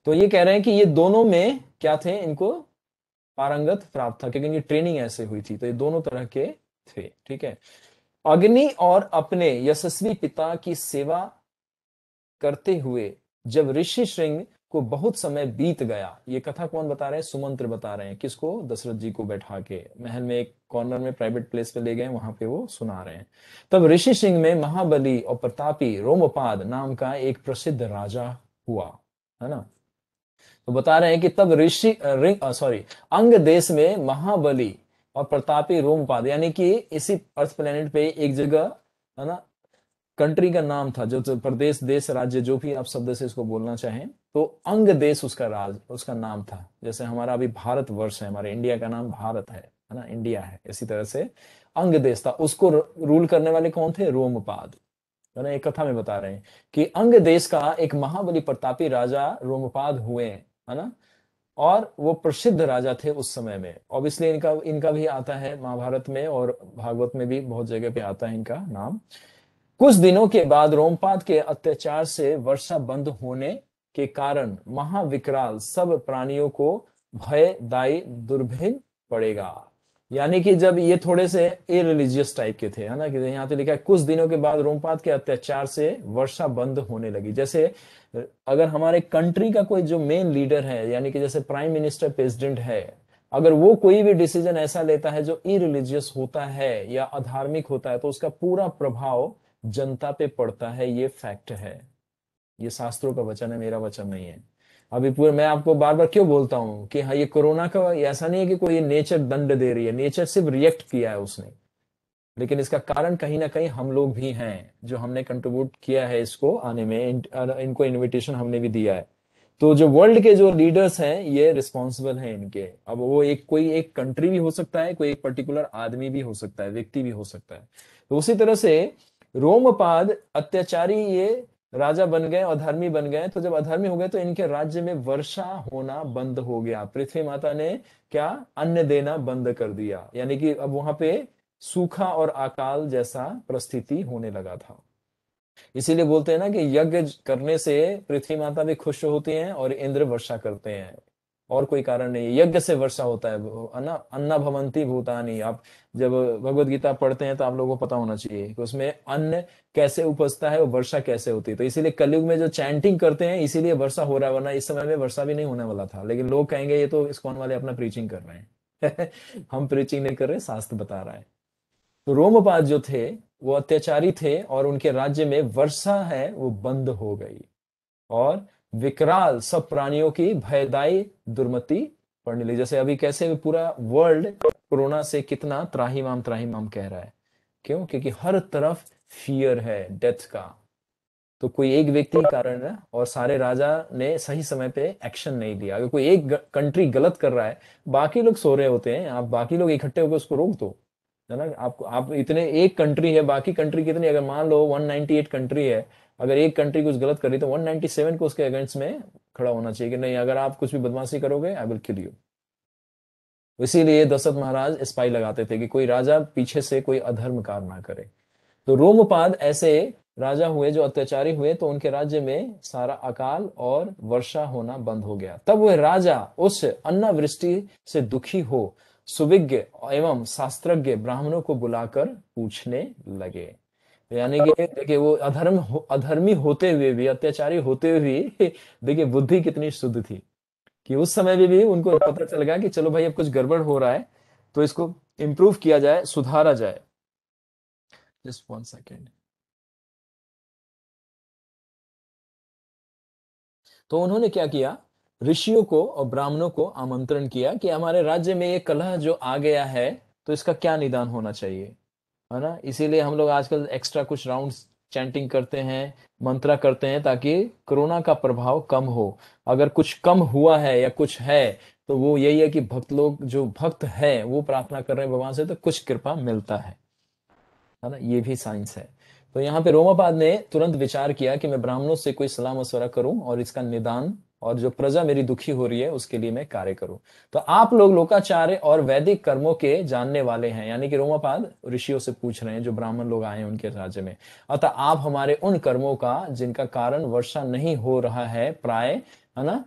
तो ये कह रहे हैं कि ये दोनों में क्या थे, इनको पारंगत प्राप्त था, क्योंकि इनकी ट्रेनिंग ऐसे हुई थी। तो ये दोनों तरह के थे, ठीक है। अग्नि और अपने यशस्वी पिता की सेवा करते हुए जब ऋषि श्रृंग को बहुत समय बीत गया, ये कथा कौन बता रहे हैं? सुमंत्र बता रहे हैं। किसको? दशरथ जी को बैठा के महल में एक कॉर्नर में प्राइवेट प्लेस पे ले गए, वहां पे वो सुना रहे हैं। तब ऋषि श्रृंग में महाबली और प्रतापी रोमपाद नाम का एक प्रसिद्ध राजा हुआ, है ना। तो बता रहे हैं कि तब अंग देश में महाबली और प्रतापी रोमपाद, यानी कि इसी अर्थ प्लेनेट पे एक जगह, है ना, कंट्री का नाम था, जो प्रदेश, देश, राज्य, जो भी आप शब्द से इसको बोलना चाहें, तो अंग देश उसका नाम था। जैसे हमारा अभी भारत वर्ष है, हमारे इंडिया का नाम भारत है ना, इंडिया है। इसी तरह से अंग देश था, उसको रूल करने वाले कौन थे? रोमपाद, है ना। एक कथा में बता रहे हैं कि अंग देश का एक महाबली प्रतापी राजा रोमपाद हुए, है ना। और वो प्रसिद्ध राजा थे उस समय में। ऑब्वियसली इनका इनका भी आता है महाभारत में, और भागवत में भी बहुत जगह पे आता है इनका नाम। कुछ दिनों के बाद रोमपाद के अत्याचार से वर्षा बंद होने के कारण महाविकराल सब प्राणियों को भयदायी दुर्भिन्न पड़ेगा। यानी कि जब ये थोड़े से इरिलीजियस टाइप के थे, है ना, कि यहाँ पे लिखा है कुछ दिनों के बाद रोमपाद के अत्याचार से वर्षा बंद होने लगी। जैसे अगर हमारे कंट्री का कोई जो मेन लीडर है, यानी कि जैसे प्राइम मिनिस्टर, प्रेसिडेंट है, अगर वो कोई भी डिसीजन ऐसा लेता है जो इरिलीजियस होता है या अधार्मिक होता है, तो उसका पूरा प्रभाव जनता पे पड़ता है। ये फैक्ट है, ये शास्त्रों का वचन है, मेरा वचन नहीं है। अभी पूरे मैं आपको बार बार क्यों बोलता हूं कि हाँ, ये कोरोना का ऐसा नहीं है कि कोई नेचर दंड दे रही है, नेचर सिर्फ रिएक्ट किया है उसने, लेकिन इसका कारण कहीं ना कहीं हम लोग भी हैं, जो हमने कंट्रीब्यूट किया है इसको आने में, इनको इनविटेशन हमने भी दिया है। तो जो वर्ल्ड के जो लीडर्स हैं, ये रिस्पॉन्सिबल हैं इनके। अब वो कोई एक कंट्री भी हो सकता है, कोई एक पर्टिकुलर आदमी भी हो सकता है, व्यक्ति भी हो सकता है। तो उसी तरह से रोमपाद अत्याचारी ये राजा बन गए, अधर्मी बन गए। तो जब अधर्मी हो गए तो इनके राज्य में वर्षा होना बंद हो गया। पृथ्वी माता ने क्या? अन्न देना बंद कर दिया, यानी कि अब वहां पे सूखा और अकाल जैसा परिस्थिति होने लगा था। इसीलिए बोलते हैं ना कि यज्ञ करने से पृथ्वी माता भी खुश होती हैं और इंद्र वर्षा करते हैं, और कोई कारण नहीं है। यज्ञ से वर्षा होता है, अन्ना अन्ना भवंती भूतानी। आप जब भगवत गीता पढ़ते हैं तो आप लोगों को पता होना चाहिए कि उसमें अन्न कैसे उपजता है और वर्षा कैसे होती है। तो इसीलिए कलयुग में जो चैंटिंग करते हैं, इसीलिए वर्षा हो रहा है, वरना इस समय में वर्षा भी नहीं होने वाला था। लेकिन लोग कहेंगे ये तो इस्कॉन वाले अपना प्रीचिंग कर रहे हैं। हम प्रीचिंग नहीं कर रहे, शास्त्र बता रहा है। तो रोमपाद जो थे वो अत्याचारी थे, और उनके राज्य में वर्षा है वो बंद हो गई, और विकराल सब प्राणियों की भयदायी दुर्मति पड़ने लगी। जैसे अभी कैसे पूरा वर्ल्ड कोरोना से कितना त्राहिमाम त्राहिमाम कह रहा है। क्यों? क्योंकि हर तरफ फियर है डेथ का। तो कोई एक व्यक्ति कारण है, और सारे राजा ने सही समय पे एक्शन नहीं लिया। अगर कोई एक कंट्री गलत कर रहा है, बाकी लोग सो रहे होते हैं, आप बाकी लोग इकट्ठे होकर उसको रोक दो, है ना। आप इतने, एक कंट्री है, बाकी कंट्री कितनी, अगर मान लो 198 कंट्री है, अगर एक कंट्री कुछ गलत कर रही तो 197 को उसके अगेंस्ट में खड़ा होना चाहिए कि नहीं, अगर आप कुछ भी बदमाशी करोगे आई विल किल यू। इसीलिए दशरथ महाराज स्पाई लगाते थे कि कोई राजा पीछे से कोई अधर्म कार्य ना करे। तो रोमपाद ऐसे राजा हुए जो अत्याचारी हुए, तो उनके राज्य में सारा अकाल और वर्षा होना बंद हो गया। तब वह राजा उस अन्नावृष्टि से दुखी हो सुविज्ञ एवं शास्त्रज्ञ ब्राह्मणों को बुलाकर पूछने लगे। यानी कि देखिए, वो अधर्मी होते हुए भी, अत्याचारी होते हुए भी, देखिए बुद्धि कितनी शुद्ध थी कि उस समय भी उनको पता चल गया कि चलो भाई अब कुछ गड़बड़ हो रहा है, तो इसको इम्प्रूव किया जाए, सुधारा जाए। Just 1 second. तो उन्होंने क्या किया? ऋषियों को और ब्राह्मणों को आमंत्रण किया कि हमारे राज्य में ये कलह जो आ गया है, तो इसका क्या निदान होना चाहिए, है ना। इसीलिए हम लोग आजकल एक्स्ट्रा कुछ राउंड्स चैंटिंग करते हैं, मंत्रा करते हैं, ताकि कोरोना का प्रभाव कम हो। अगर कुछ कम हुआ है या कुछ है, तो वो यही है कि भक्त लोग, जो भक्त है, वो प्रार्थना कर रहे हैं भगवान से, तो कुछ कृपा मिलता है ना। ये भी साइंस है। तो यहाँ पे रोमापाद ने तुरंत विचार किया कि मैं ब्राह्मणों से कोई सलाह मशवरा करूं और इसका निदान और जो प्रजा मेरी दुखी हो रही है उसके लिए मैं कार्य करूं। तो आप लोग लोकाचार्य और वैदिक कर्मों के जानने वाले हैं, यानी कि रोमापाद ऋषियों से पूछ रहे हैं जो ब्राह्मण लोग आए हैं उनके राज्य में। अतः आप हमारे उन कर्मों का जिनका कारण वर्षा नहीं हो रहा है प्राय, है ना,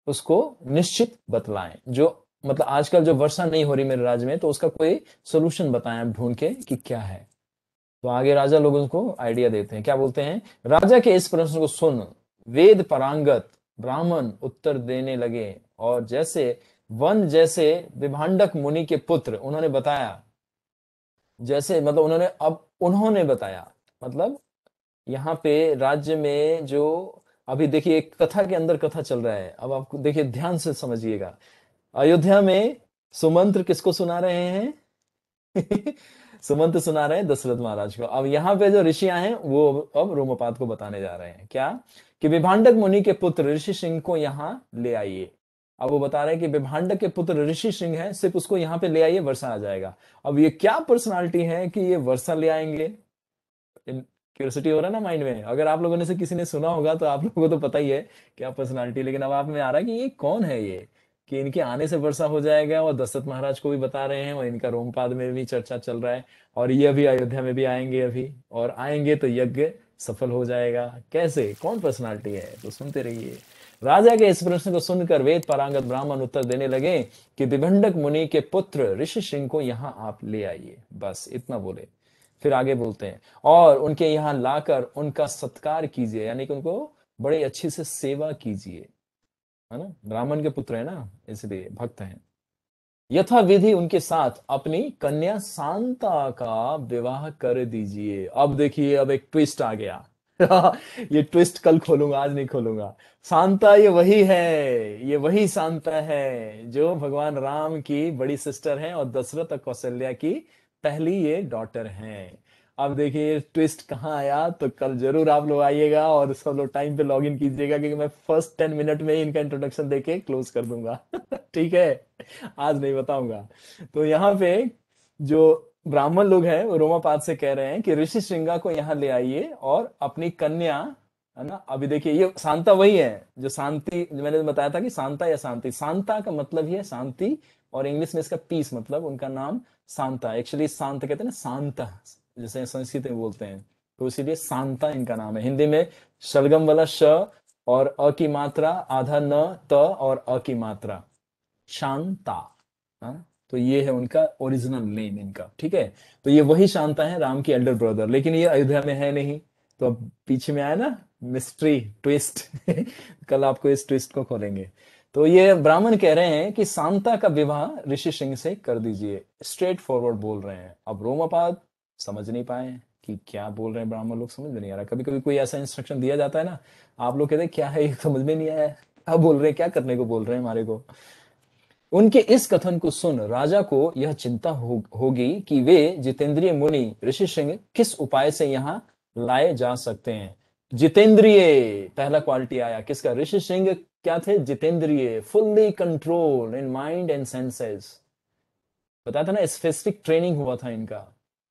उसको निश्चित बतलाएं। जो मतलब आजकल जो वर्षा नहीं हो रही मेरे राज्य में, तो उसका कोई सोल्यूशन बताएं आप ढूंढ के कि क्या है। तो आगे राजा लोगों को आइडिया देते हैं, क्या बोलते हैं। राजा के इस प्रश्न को सुन वेद पारंगत ब्राह्मण उत्तर देने लगे, और जैसे वन जैसे विभांडक मुनि के पुत्र उन्होंने बताया, जैसे मतलब उन्होंने बताया, मतलब यहाँ पे राज्य में जो, अभी देखिए एक कथा के अंदर कथा चल रहा है, अब आपको देखिए ध्यान से समझिएगा। अयोध्या में सुमंत्र किसको सुना रहे हैं? सुमंत सुना रहे हैं दशरथ महाराज को। अब यहाँ पे जो ऋषियां हैं वो अब रोमपाद को बताने जा रहे हैं क्या, कि विभांडक मुनि के पुत्र ऋषि सिंह को यहाँ ले आइए। अब वो बता रहे हैं कि विभांडक के पुत्र ऋषि सिंह है, सिर्फ उसको यहाँ पे ले आइए, वर्षा आ जाएगा। अब ये क्या पर्सनालिटी है कि ये वर्षा ले आएंगे? क्यूरियोसिटी हो रहा है ना माइंड में। अगर आप लोगों ने से किसी ने सुना होगा तो आप लोगों को तो पता ही है क्या पर्सनालिटी, लेकिन अब आप में आ रहा है कि ये कौन है ये, कि इनके आने से वर्षा हो जाएगा। और दशरथ महाराज को भी बता रहे हैं, और इनका रोमपाद में भी चर्चा चल रहा है, और ये अभी अयोध्या में भी आएंगे अभी, और आएंगे तो यज्ञ सफल हो जाएगा। कैसे, कौन पर्सनालिटी है, तो सुनते रहिए। राजा के इस प्रश्न को सुनकर वेद पारंगत ब्राह्मण उत्तर देने लगे कि दिभंडक मुनि के पुत्र ऋषि सिंह को यहाँ आप ले आइए। बस इतना बोले। फिर आगे बोलते हैं, और उनके यहाँ लाकर उनका सत्कार कीजिए, यानी कि उनको बड़ी अच्छी से सेवा कीजिए, है ना, ब्राह्मण के पुत्र है ना, इसलिए भक्त हैं। यथा विधि उनके साथ अपनी कन्या शांता का विवाह कर दीजिए। अब देखिए, अब एक ट्विस्ट आ गया। ये ट्विस्ट कल खोलूंगा, आज नहीं खोलूंगा। शांता ये वही है, ये वही शांता है जो भगवान राम की बड़ी सिस्टर है और दशरथ और कौशल्या की पहली ये डॉटर हैं। अब देखिए ट्विस्ट कहाँ आया, तो कल जरूर आप लोग आइएगा और सब लोग टाइम पे लॉग इन कीजिएगा, क्योंकि मैं फर्स्ट 10 मिनट में ही इनका इंट्रोडक्शन देके क्लोज कर दूंगा। ठीक है, आज नहीं बताऊंगा। तो यहाँ पे जो ब्राह्मण लोग हैं वो रोमापाद से कह रहे हैं कि ऋषि श्रृंगा को यहाँ ले आइए और अपनी कन्या, है ना। अभी देखिए ये शांता वही है जो शांति, जो मैंने बताया था कि शांता या शांति, शांता का मतलब ही है शांति, और इंग्लिश में इसका पीस मतलब, उनका नाम शांता। एक्चुअली शांत कहते हैं ना, शांता जैसे संस्कृत में बोलते हैं, तो इसीलिए शांता इनका नाम है। हिंदी में शलगम वाला श और अ की मात्रा आधा न, त और अ की मात्रा शांता। हाँ, तो ये है उनका ओरिजिनल नेम इनका, ठीक है। तो ये वही शांता है, राम की एल्डर ब्रदर, लेकिन ये अयोध्या में है नहीं। तो अब पीछे में आया ना मिस्ट्री ट्विस्ट। कल आपको इस ट्विस्ट को खोलेंगे। तो ये ब्राह्मण कह रहे हैं कि शांता का विवाह ऋषि सिंह से कर दीजिए, स्ट्रेट फॉरवर्ड बोल रहे हैं। अब रोमापाद समझ नहीं पाए कि क्या बोल रहे हैं ब्राह्मण लोग, समझ में नहीं आ रहा। कभी कभी कोई ऐसा इंस्ट्रक्शन दिया जाता है ना, आप लोग कहते हैं क्या है ये, समझ में नहीं आया, क्या बोल रहे हैं, क्या करने को बोल रहे हैं हमारे को। उनके इस कथन को सुन राजा को यह चिंता होगी कि वे जितेंद्रिय मुनि ऋषि सिंह किस उपाय से यहाँ लाए जा सकते हैं। जितेंद्रिय पहला क्वालिटी आया किसका, ऋषि सिंह क्या थे, जितेंद्रिय, fully control in mind and senses. बताया था ना, स्पेसिफिक ट्रेनिंग हुआ था इनका।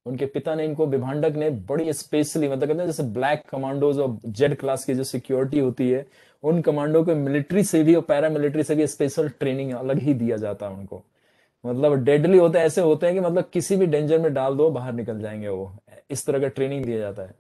उनके पिता ने इनको, विभांडक ने बड़ी स्पेशली, मतलब कहते हैं जैसे ब्लैक कमांडोज और जेड क्लास की जो सिक्योरिटी होती है, उन कमांडो को मिलिट्री से भी और पैरा मिलिट्री से भी स्पेशल ट्रेनिंग अलग ही दिया जाता है उनको। मतलब डेडली होते हैं, ऐसे होते हैं कि मतलब किसी भी डेंजर में डाल दो बाहर निकल जाएंगे वो, इस तरह का ट्रेनिंग दिया जाता है।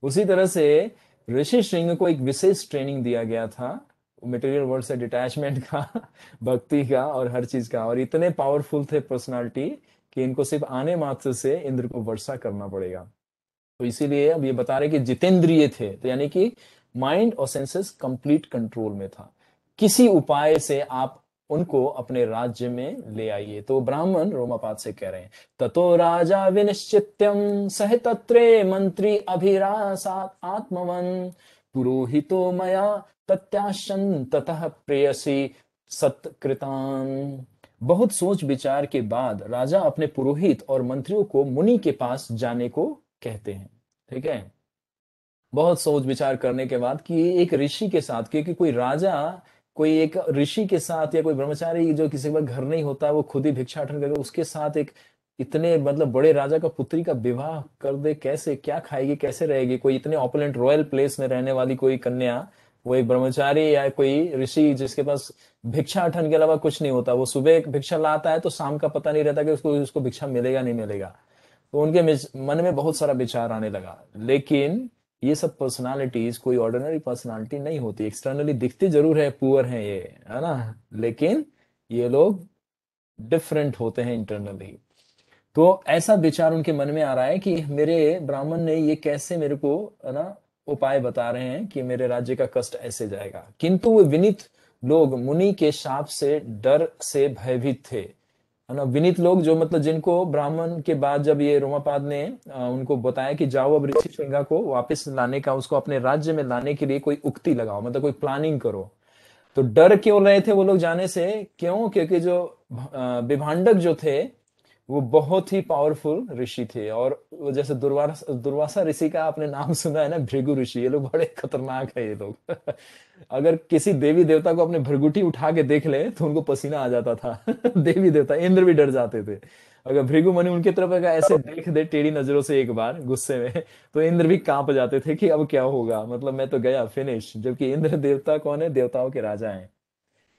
उसी तरह से ऋषि सिंह को एक विशेष ट्रेनिंग दिया गया था मटेरियल वर्ल्ड से डिटैचमेंट का, भक्ति का और हर चीज का। और इतने पावरफुल थे पर्सनालिटी कि इनको सिर्फ आने मात्र से इंद्र को वर्षा करना पड़ेगा। तो इसीलिए अब ये बता रहे कि जितेंद्रिय थे, तो यानी कि माइंड और सेंसेस कंप्लीट कंट्रोल में था। किसी उपाय से आप उनको अपने राज्य में ले आइए। तो ब्राह्मण रोमापाद से कह रहे हैं, ततो राजा विनिश्चित्यम सह तत्रे मंत्री अभिरासात आत्मवन पुरोहितो मया तत्याशन ततः प्रेयसी सत्कृतान। बहुत सोच विचार के बाद राजा अपने पुरोहित और मंत्रियों को मुनि के पास जाने को कहते हैं, ठीक है। बहुत सोच विचार करने के बाद कि एक ऋषि के साथ, क्योंकि कोई राजा कोई एक ऋषि के साथ या कोई ब्रह्मचारी जो किसी का घर नहीं होता, वो खुद ही भिक्षाटन करके उसके साथ एक इतने मतलब बड़े राजा का पुत्री का विवाह कर दे, कैसे, क्या खाएगी, कैसे रहेगी, कोई इतने ऑपुलेंट रॉयल प्लेस में रहने वाली कोई कन्या, वो एक ब्रह्मचारी या कोई ऋषि जिसके पास भिक्षाटन के अलावा कुछ नहीं होता, वो सुबह एक भिक्षा लाता है तो शाम का पता नहीं रहता कि उसको उसको भिक्षा मिलेगा नहीं मिलेगा। तो उनके मन में बहुत सारा विचार आने लगा। लेकिन ये सब पर्सनालिटीज कोई ऑर्डिनरी पर्सनालिटी नहीं होती, एक्सटर्नली दिखती जरूर है, पुअर है ये, है ना, लेकिन ये लोग डिफरेंट होते हैं इंटरनली। तो ऐसा विचार उनके मन में आ रहा है कि मेरे ब्राह्मण ने ये कैसे मेरे को, है ना, उपाय बता रहे हैं कि मेरे राज्य का कष्ट ऐसे जाएगा। किंतु वो विनीत लोग मुनि के शाप से, डर से भयभीत थे, है ना। विनीत लोग जो मतलब जिनको ब्राह्मण के बाद जब ये रोमापाद ने उनको बताया कि जाओ अब ऋषि श्रृंगा को वापस लाने का, उसको अपने राज्य में लाने के लिए कोई उक्ति लगाओ, मतलब कोई प्लानिंग करो। तो डर क्यों रहे थे वो लोग जाने से? क्यों? क्योंकि जो विभांडक जो थे वो बहुत ही पावरफुल ऋषि थे। और वो जैसे दुर्वासा दुर्वासा ऋषि का आपने नाम सुना है ना, भृगु ऋषि, ये लोग बड़े खतरनाक है ये लोग। अगर किसी देवी देवता को अपने भृगुटी उठा के देख ले तो उनको पसीना आ जाता था। देवी देवता इंद्र भी डर जाते थे। अगर भृगु मुनि उनकी तरफ अगर ऐसे देख दे टेढ़ी नजरों से एक बार गुस्से में, तो इंद्र भी कांप जाते थे कि अब क्या होगा, मतलब मैं तो गया, फिनिश। जबकि इंद्र देवता कौन है? देवताओं के राजा हैं।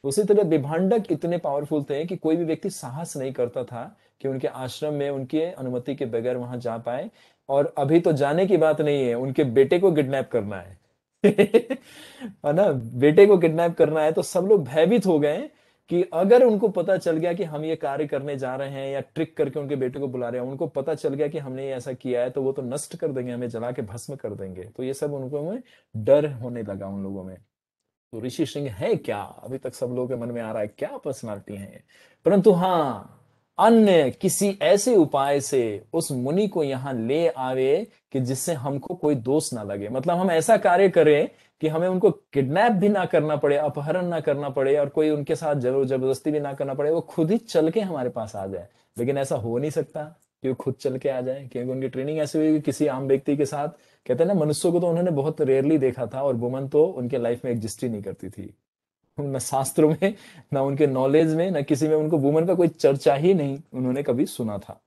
उसी तरह विभांडक इतने पावरफुल थे कि कोई भी व्यक्ति साहस नहीं करता था कि उनके आश्रम में उनके अनुमति के बगैर वहां जा पाए। और अभी तो जाने की बात नहीं है, उनके बेटे को किडनैप करना है। है ना, बेटे को किडनैप करना है। तो सब लोग भयभीत हो गए कि अगर उनको पता चल गया कि हम ये कार्य करने जा रहे हैं, या ट्रिक करके उनके बेटे को बुला रहे हैं, उनको पता चल गया कि हमने ये ऐसा किया है, तो वो तो नष्ट कर देंगे, हमें जला के भस्म कर देंगे। तो ये सब उनको में डर होने लगा उन लोगों में। तो ऋषि सिंह है क्या? अभी तक सब लोगों के मन में आ रहा है क्या पर्सनालिटी है ये। परंतु हाँ, अन्य किसी ऐसे उपाय से उस मुनि को यहां ले आवे कि जिससे हमको कोई दोष ना लगे। मतलब हम ऐसा कार्य करें कि हमें उनको किडनैप भी ना करना पड़े, अपहरण ना करना पड़े, और कोई उनके साथ जबरदस्ती भी ना करना पड़े, वो खुद ही चल के हमारे पास आ जाए। लेकिन ऐसा हो नहीं सकता कि वो खुद चल के आ जाए, क्योंकि उनकी ट्रेनिंग ऐसी हुई कि किसी आम व्यक्ति के साथ, कहते हैं ना, मनुष्यों को तो उन्होंने बहुत रेयरली देखा था, और वुमन तो उनके लाइफ में एग्जिस्ट ही नहीं करती थी। न शास्त्रों में, ना उनके नॉलेज में, ना किसी में उनको वुमन का कोई चर्चा ही नहीं उन्होंने कभी सुना था।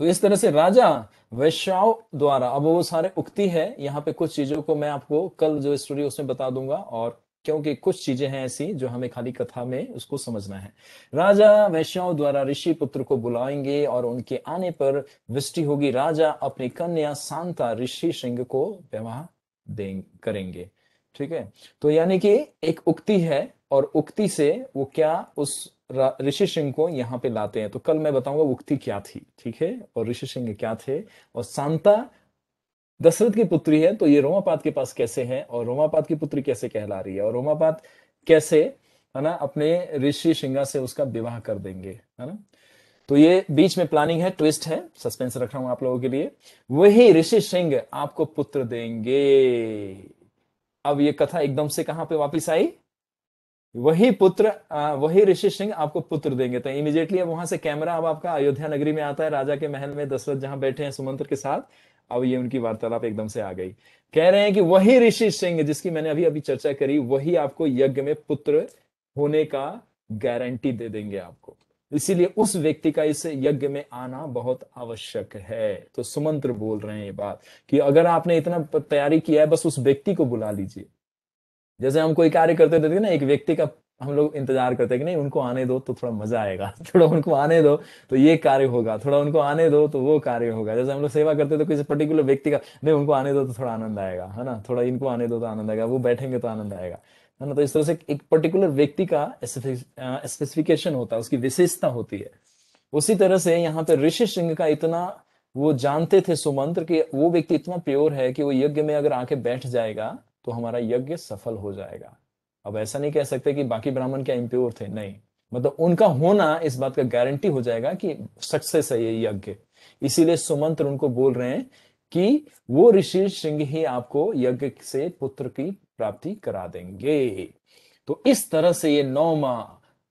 तो इस तरह से राजा वैश्याओं द्वारा, अब वो सारे उक्ति है, यहाँ पे कुछ चीजों को मैं आपको कल जो स्टोरी उसमें बता दूंगा, और क्योंकि कुछ चीजें हैं ऐसी जो हमें खाली कथा में उसको समझना है। राजा वैश्याओं द्वारा ऋषि पुत्र को बुलाएंगे और उनके आने पर वृष्टि होगी। राजा अपनी कन्या शांता ऋषि सिंह को विवाह करेंगे। ठीक है। तो यानी कि एक उक्ति है, और उक्ति से वो क्या उस ऋषि सिंह को यहाँ पे लाते हैं। तो कल मैं बताऊंगा उक्ति क्या थी, ठीक है, और ऋषि सिंह क्या थे। और शांता दशरथ की पुत्री है, तो ये रोमापाद के पास कैसे है, और रोमापाद की पुत्री कैसे कहला रही है, और रोमापाद कैसे, है ना, अपने ऋषि सिंगा से उसका विवाह कर देंगे, है ना। तो ये बीच में प्लानिंग है, ट्विस्ट है, सस्पेंस रख रहा हूं आप लोगों के लिए। वही ऋषि सिंह आपको पुत्र देंगे। अब ये कथा एकदम से कहां पे वापिस आई? वही पुत्र, वही ऋषि सिंह आपको पुत्र देंगे। तो इमीडिएटली अब वहां से कैमरा अब आपका अयोध्या नगरी में आता है, राजा के महल में दशरथ जहां बैठे हैं सुमंत्र के साथ। अब ये उनकी वार्तालाप एकदम से आ गई। कह रहे हैं कि वही ऋषि सिंह जिसकी मैंने अभी अभी चर्चा करी, वही आपको यज्ञ में पुत्र होने का गारंटी दे देंगे आपको। इसीलिए उस व्यक्ति का इस यज्ञ में आना बहुत आवश्यक है। तो सुमंत्र बोल रहे हैं ये बात कि अगर आपने इतना तैयारी किया है, बस उस व्यक्ति को बुला लीजिए। जैसे हम कोई कार्य करते थे ना, एक व्यक्ति का हम लोग इंतजार करते हैं कि नहीं उनको आने दो तो थोड़ा मजा आएगा, थोड़ा उनको आने दो तो ये कार्य होगा, थोड़ा उनको आने दो तो वो कार्य होगा। जैसे हम लोग सेवा करते थे किसी पर्टिकुलर व्यक्ति का, नहीं उनको आने दो तो थोड़ा आनंद आएगा, है ना, थोड़ा इनको आने दो तो आनंद आएगा, वो बैठेंगे तो आनंद आएगा, है ना। तो इस तरह से एक पर्टिकुलर व्यक्ति का स्पेसिफिकेशन होता है, उसकी विशेषता होती है। उसी तरह से यहाँ पे ऋषि सिंह का इतना वो जानते थे सुमंत्र कि वो व्यक्ति इतना प्योर है कि वो यज्ञ में अगर आके बैठ जाएगा तो हमारा यज्ञ सफल हो जाएगा। अब ऐसा नहीं कह सकते कि बाकी ब्राह्मण क्या इम्प्योर थे, नहीं, मतलब उनका होना इस बात का गारंटी हो जाएगा कि सक्सेस है ये यज्ञ। इसीलिए सुमंत्र उनको बोल रहे हैं कि वो ऋषि सिंह ही आपको यज्ञ से पुत्र की प्राप्ति करा देंगे। तो इस तरह से ये 9वां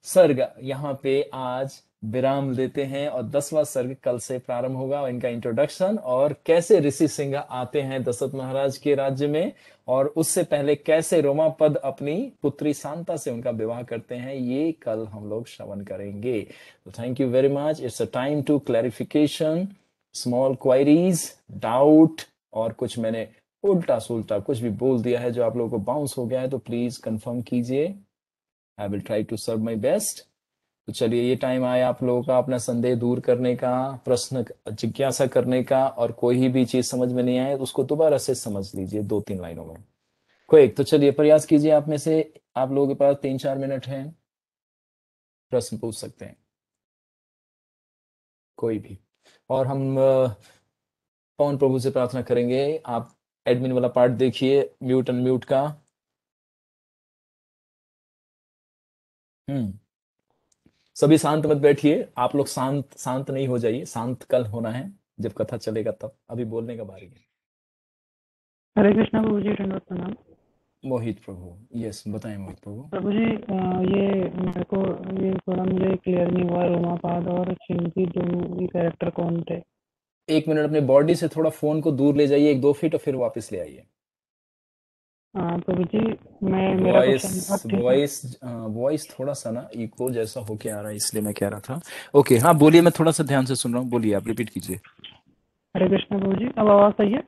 सर्ग यहाँ पे आज विराम देते हैं, और 10वां सर्ग कल से प्रारंभ होगा। इनका इंट्रोडक्शन और कैसे ऋषि सिंह आते हैं दशरथ महाराज के राज्य में, और उससे पहले कैसे रोमापद अपनी पुत्री शांता से उनका विवाह करते हैं, ये कल हम लोग श्रवण करेंगे। तो thank you very much. It's a time to clarification, small queries, doubt, और कुछ मैंने उल्टा सुल्टा कुछ भी बोल दिया है जो आप लोगों को बाउंस हो गया है तो प्लीज कंफर्म कीजिए। I will try to serve my best. तो चलिए ये टाइम आया आप लोगों का अपना संदेह दूर करने का, प्रश्न जिज्ञासा करने का, और कोई भी चीज समझ में नहीं आए तो उसको दोबारा से समझ लीजिए 2-3 लाइनों में। कोई एक तो चलिए प्रयास कीजिए, आप में से आप लोगों के पास 3-4 मिनट हैं, प्रश्न पूछ सकते हैं कोई भी। और हम पवन प्रभु से प्रार्थना करेंगे, आप एडमिन वाला पार्ट देखिए म्यूट अनम्यूट का। हम्म। सभी शांत मत बैठिए, आप लोग शांत शांत नहीं हो जाइए, शांत कल होना है जब कथा चलेगा तब, अभी बोलने का बारी है। हरे कृष्णा प्रभु जी, दंडवत प्रणाम। मोहित प्रभु, यस बताएं मोहित प्रभु। प्रभु जी, ये मेरे को ये थोड़ा मुझे क्लियर नहीं हुआ, रोमापाद और चिंकी दोनों ये कैरेक्टर कौन थे? 1 मिनट अपने बॉडी से थोड़ा फोन को दूर ले जाइए 1-2 फीट और फिर वापस ले आइए। प्रभु जी, मैं मेरा वॉइस क्वेश्चन अब ठीक है? वॉइस वॉइस थोड़ा सा ना इको जैसा होके आ रहा है, इसलिए मैं कह रहा था। ओके हाँ बोलिए, मैं थोड़ा सा ध्यान से सुन रहा हूँ, बोलिए आप रिपीट कीजिए। हरे कृष्णा प्रभु जी, अब आवाज़ सही है?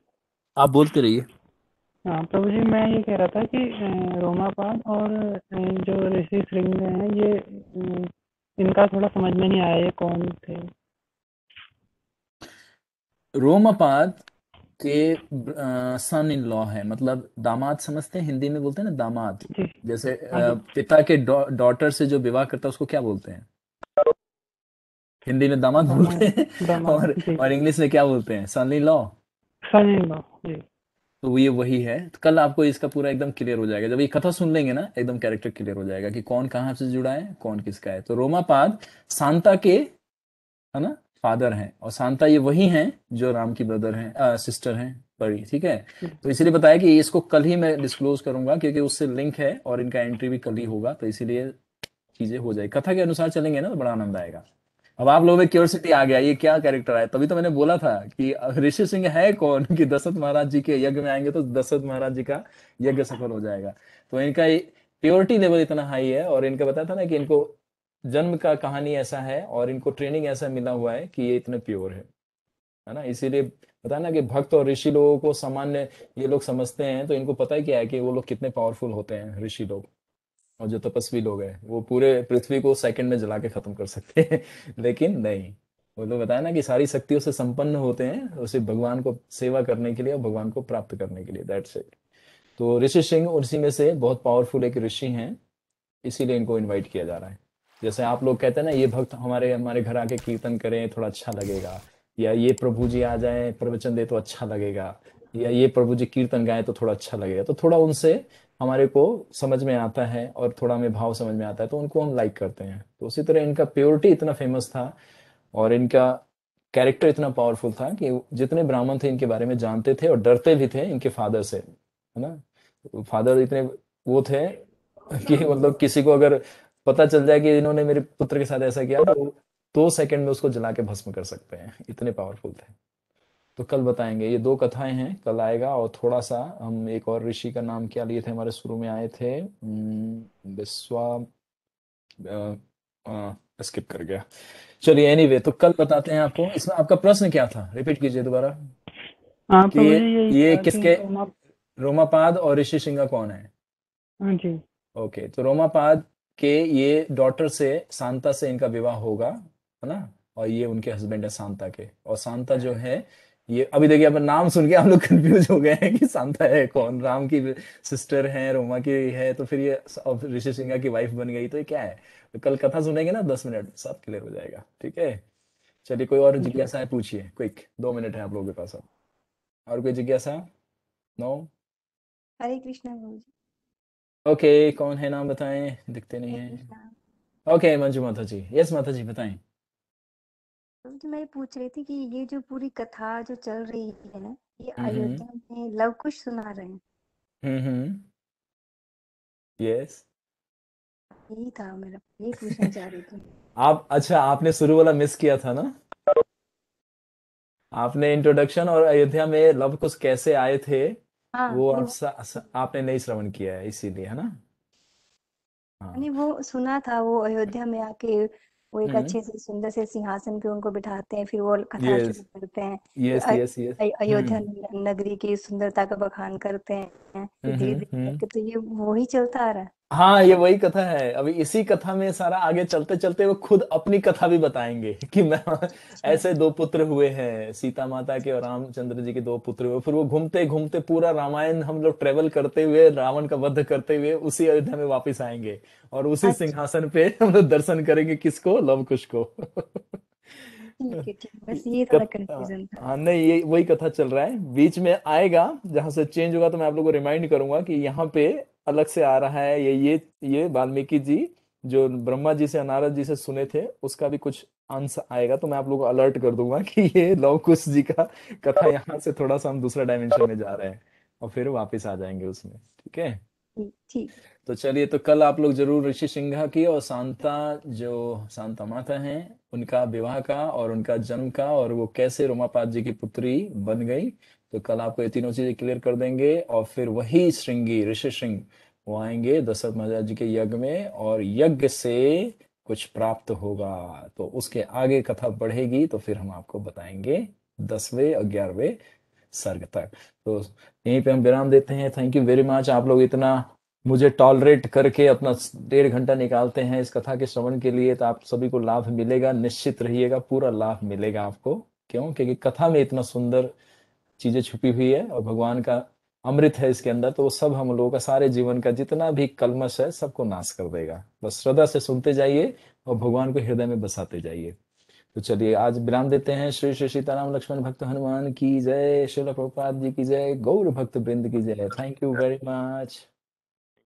आप बोलते रहिए। हाँ प्रभु जी, मैं ये कह रहा था कि रोमापाद और जो ऋषि श्रृंग हैं, ये इनका थोड़ा समझ में नहीं आया, ये कौन थे? रोमापाद के सन इन लॉ है, मतलब दामाद, समझते हैं हिंदी में बोलते हैं ना दामाद। जी। जैसे हाँ जी। पिता के डॉटर से जो विवाह करता है उसको क्या बोलते हैं? हिंदी में दामाद बोलते दामाद। हैं दामाद जी। और इंग्लिश में क्या बोलते हैं? Son in law. Son in law जी। तो ये वही है, तो कल आपको इसका पूरा एकदम क्लियर हो जाएगा, जब ये कथा सुन लेंगे ना एकदम कैरेक्टर क्लियर हो जाएगा कि कौन कहाँ से जुड़ा है कौन किसका है। तो रोमापाद शांता के, है ना, फादर हैं, और शांता ये वही हैं जो राम की ब्रदर हैं, सिस्टर हैं, परी, ठीक है। तो इसीलिए बताया कि इसको कल ही मैं डिस्क्लोज करूंगा क्योंकि उससे लिंक है और इनका एंट्री भी कल ही होगा, तो इसीलिए चीजें हो जाएगी, कथा के अनुसार चलेंगे ना तो बड़ा आनंद आएगा। अब आप लोगों में क्यूरियोसिटी आ गया ये क्या कैरेक्टर है, तभी तो मैंने बोला था कि ऋषि सिंह है कौन, कि दशरथ महाराज जी के यज्ञ में आएंगे तो दशरथ महाराज जी का यज्ञ सफल हो जाएगा। तो इनका प्योरिटी लेवल इतना हाई है, और इनका बताया था ना कि इनको जन्म का कहानी ऐसा है और इनको ट्रेनिंग ऐसा मिला हुआ है कि ये इतने प्योर है ना। इसीलिए बताया ना कि भक्त और ऋषि लोगों को सामान्य ये लोग समझते हैं, तो इनको पता ही क्या है कि वो लोग कितने पावरफुल होते हैं ऋषि लोग, और जो तपस्वी लोग हैं वो पूरे पृथ्वी को सेकंड में जला के खत्म कर सकते हैं लेकिन नहीं, वो लोग बताया ना कि सारी शक्तियों से संपन्न होते हैं उसे भगवान को सेवा करने के लिए और भगवान को प्राप्त करने के लिए, दैट्स इट। तो ऋषि सिंह उसी में से बहुत पावरफुल एक ऋषि हैं, इसीलिए इनको इनवाइट किया जा रहा है। जैसे आप लोग कहते हैं ना ये भक्त हमारे हमारे घर आके कीर्तन करें थोड़ा अच्छा लगेगा, या ये प्रभु जी आ जाएं प्रवचन दे तो अच्छा लगेगा, या ये प्रभु जी कीर्तन गाएं तो थोड़ा अच्छा लगेगा, तो थोड़ा उनसे हमारे को समझ में आता है और थोड़ा हमें भाव समझ में आता है तो उनको हम लाइक करते हैं। तो उसी तरह इनका प्योरिटी इतना फेमस था और इनका कैरेक्टर इतना पावरफुल था कि जितने ब्राह्मण थे इनके बारे में जानते थे और डरते भी थे इनके फादर से, है ना। फादर इतने वो थे कि मतलब किसी को अगर पता चल जाए कि इन्होंने मेरे पुत्र के साथ ऐसा किया तो 2 सेकंड में उसको जला के भस्म कर सकते हैं, इतने पावरफुल थे। तो कल बताएंगे, ये 2 कथाएं हैं, कल आएगा। और थोड़ा सा हम एक और ऋषि का नाम क्या लिए थे हमारे शुरू में आए थे, विश्वा, स्किप कर गया। चलिए एनीवे, तो कल बताते हैं आपको। इसमें आपका प्रश्न क्या था, रिपीट कीजिए दोबारा। हाँ कि प्रभु जी, यही ये था कि किसके, रोमापाद और ऋषि सिंह कौन है? हाँ जी। ओके, तो रोमापाद के ये डॉटर से, शांता से इनका विवाह होगा, है ना। और ये उनके हस्बैंड है शांता के, और शांता जो है ये, अभी देखिए अपना नाम सुन के हम लोग कंफ्यूज हो गए हैं कि शांता है कौन, राम की सिस्टर है, रोमा की है, तो फिर ये अब ऋषि सिंह की वाइफ बन गई, तो ये क्या है। तो कल कथा सुनेंगे ना 10 मिनट सब क्लियर हो जाएगा, ठीक है। चलिए कोई और जी। जिज्ञासा है पूछिए, क्विक 2 मिनट है आप लोगों के पास अब। और कोई जिज्ञासा? नो। हरे कृष्णा प्रभु जी। ओके, कौन है नाम बताएं, दिखते नहीं हरे है। कृष्णा ओके मंजू माता जी, यस माता जी बताएं। प्रभु जी, मैं ये पूछ रही थी कि ये जो पूरी कथा जो चल रही है ना, ये हम्म। अयोध्या में लव कुश सुना रहे हैं। हम्म। यस। यही था मेरा, यही पूछना चाह रही थी। आप अच्छा, आपने शुरू वाला मिस किया था ना, आपने इंट्रोडक्शन और अयोध्या में लव कुश कैसे आए थे हाँ वो नहीं आप वो, आपने नहीं श्रवण किया है, इसीलिए, है ना। हाँ। नहीं वो सुना था, वो अयोध्या में आके वो एक हम्म। अच्छे से सुंदर से सिंहासन पे उनको बिठाते हैं, फिर वो कथा यस शुरू करते हैं। यस अ- यस यस। अयोध्या नगरी की सुंदरता का बखान करते हैं, फिर धीरे धीरे हम्म। करके तो ये वही चलता आ रहा है। हाँ, ये वही कथा है। अभी इसी कथा में सारा आगे चलते चलते वो खुद अपनी कथा भी बताएंगे कि मैं अच्छा। ऐसे दो पुत्र हुए हैं, सीता माता के और रामचंद्र जी के दो पुत्र हुए। फिर वो घूमते घूमते पूरा रामायण हम लोग ट्रेवल करते हुए रावण का वध करते हुए उसी अयोध्या में वापस आएंगे और उसी अच्छा, सिंहासन पे हम लोग दर्शन करेंगे किसको, लव कुश को। ठीक है, ठीक है, बस ये थोड़ा कथ, कंफ्यूजन था। हाँ नहीं, ये वही कथा चल रहा है। बीच में आएगा जहां से चेंज होगा तो मैं आप लोगों को रिमाइंड करूंगा कि यहाँ पे अलग से आ रहा है। ये वाल्मीकि जी जो ब्रह्मा जी से नारद जी से सुने थे उसका भी कुछ अंश आएगा, तो मैं आप लोगों को अलर्ट कर दूंगा कि ये लव कुश जी का कथा यहाँ से थोड़ा सा हम दूसरा डायमेंशन में जा रहे हैं और फिर वापस आ जाएंगे उसमें। ठीक है। ठीक, ठीक। तो चलिए, तो कल आप लोग जरूर ऋषि सिंघा की और शांता जो शांता माता हैं उनका विवाह का और उनका जन्म का और वो कैसे रोमापाद जी की पुत्री बन गई, तो कल आपको ये तीनों चीजें क्लियर कर देंगे। और फिर वही श्रृंगी ऋषि सिंह वो आएंगे दशरथ महाराज जी के यज्ञ में और यज्ञ से कुछ प्राप्त होगा। तो उसके आगे कथा बढ़ेगी तो फिर हम आपको बताएंगे 10वें और 11वें सर्ग तक। तो यहीं पे हम विराम देते हैं। Thank you very much. आप लोग इतना मुझे टॉलरेट करके अपना 1.5 घंटा निकालते हैं इस कथा के श्रवण के लिए, तो आप सभी को लाभ मिलेगा, निश्चित रहिएगा, पूरा लाभ मिलेगा आपको। क्यों? क्योंकि कथा में इतना सुंदर चीजें छुपी हुई है और भगवान का अमृत है इसके अंदर, तो वो सब हम लोगों का सारे जीवन का जितना भी कलमश है सबको नाश कर देगा। बस श्रद्धा से सुनते जाइए और भगवान को हृदय में बसाते जाइए। तो चलिए आज विराम देते हैं। श्री श्री सीताराम लक्ष्मण भक्त हनुमान की जय, श्रील प्रभुपाद जी की जय, गौर भक्त वृंद की जय। Thank you very much.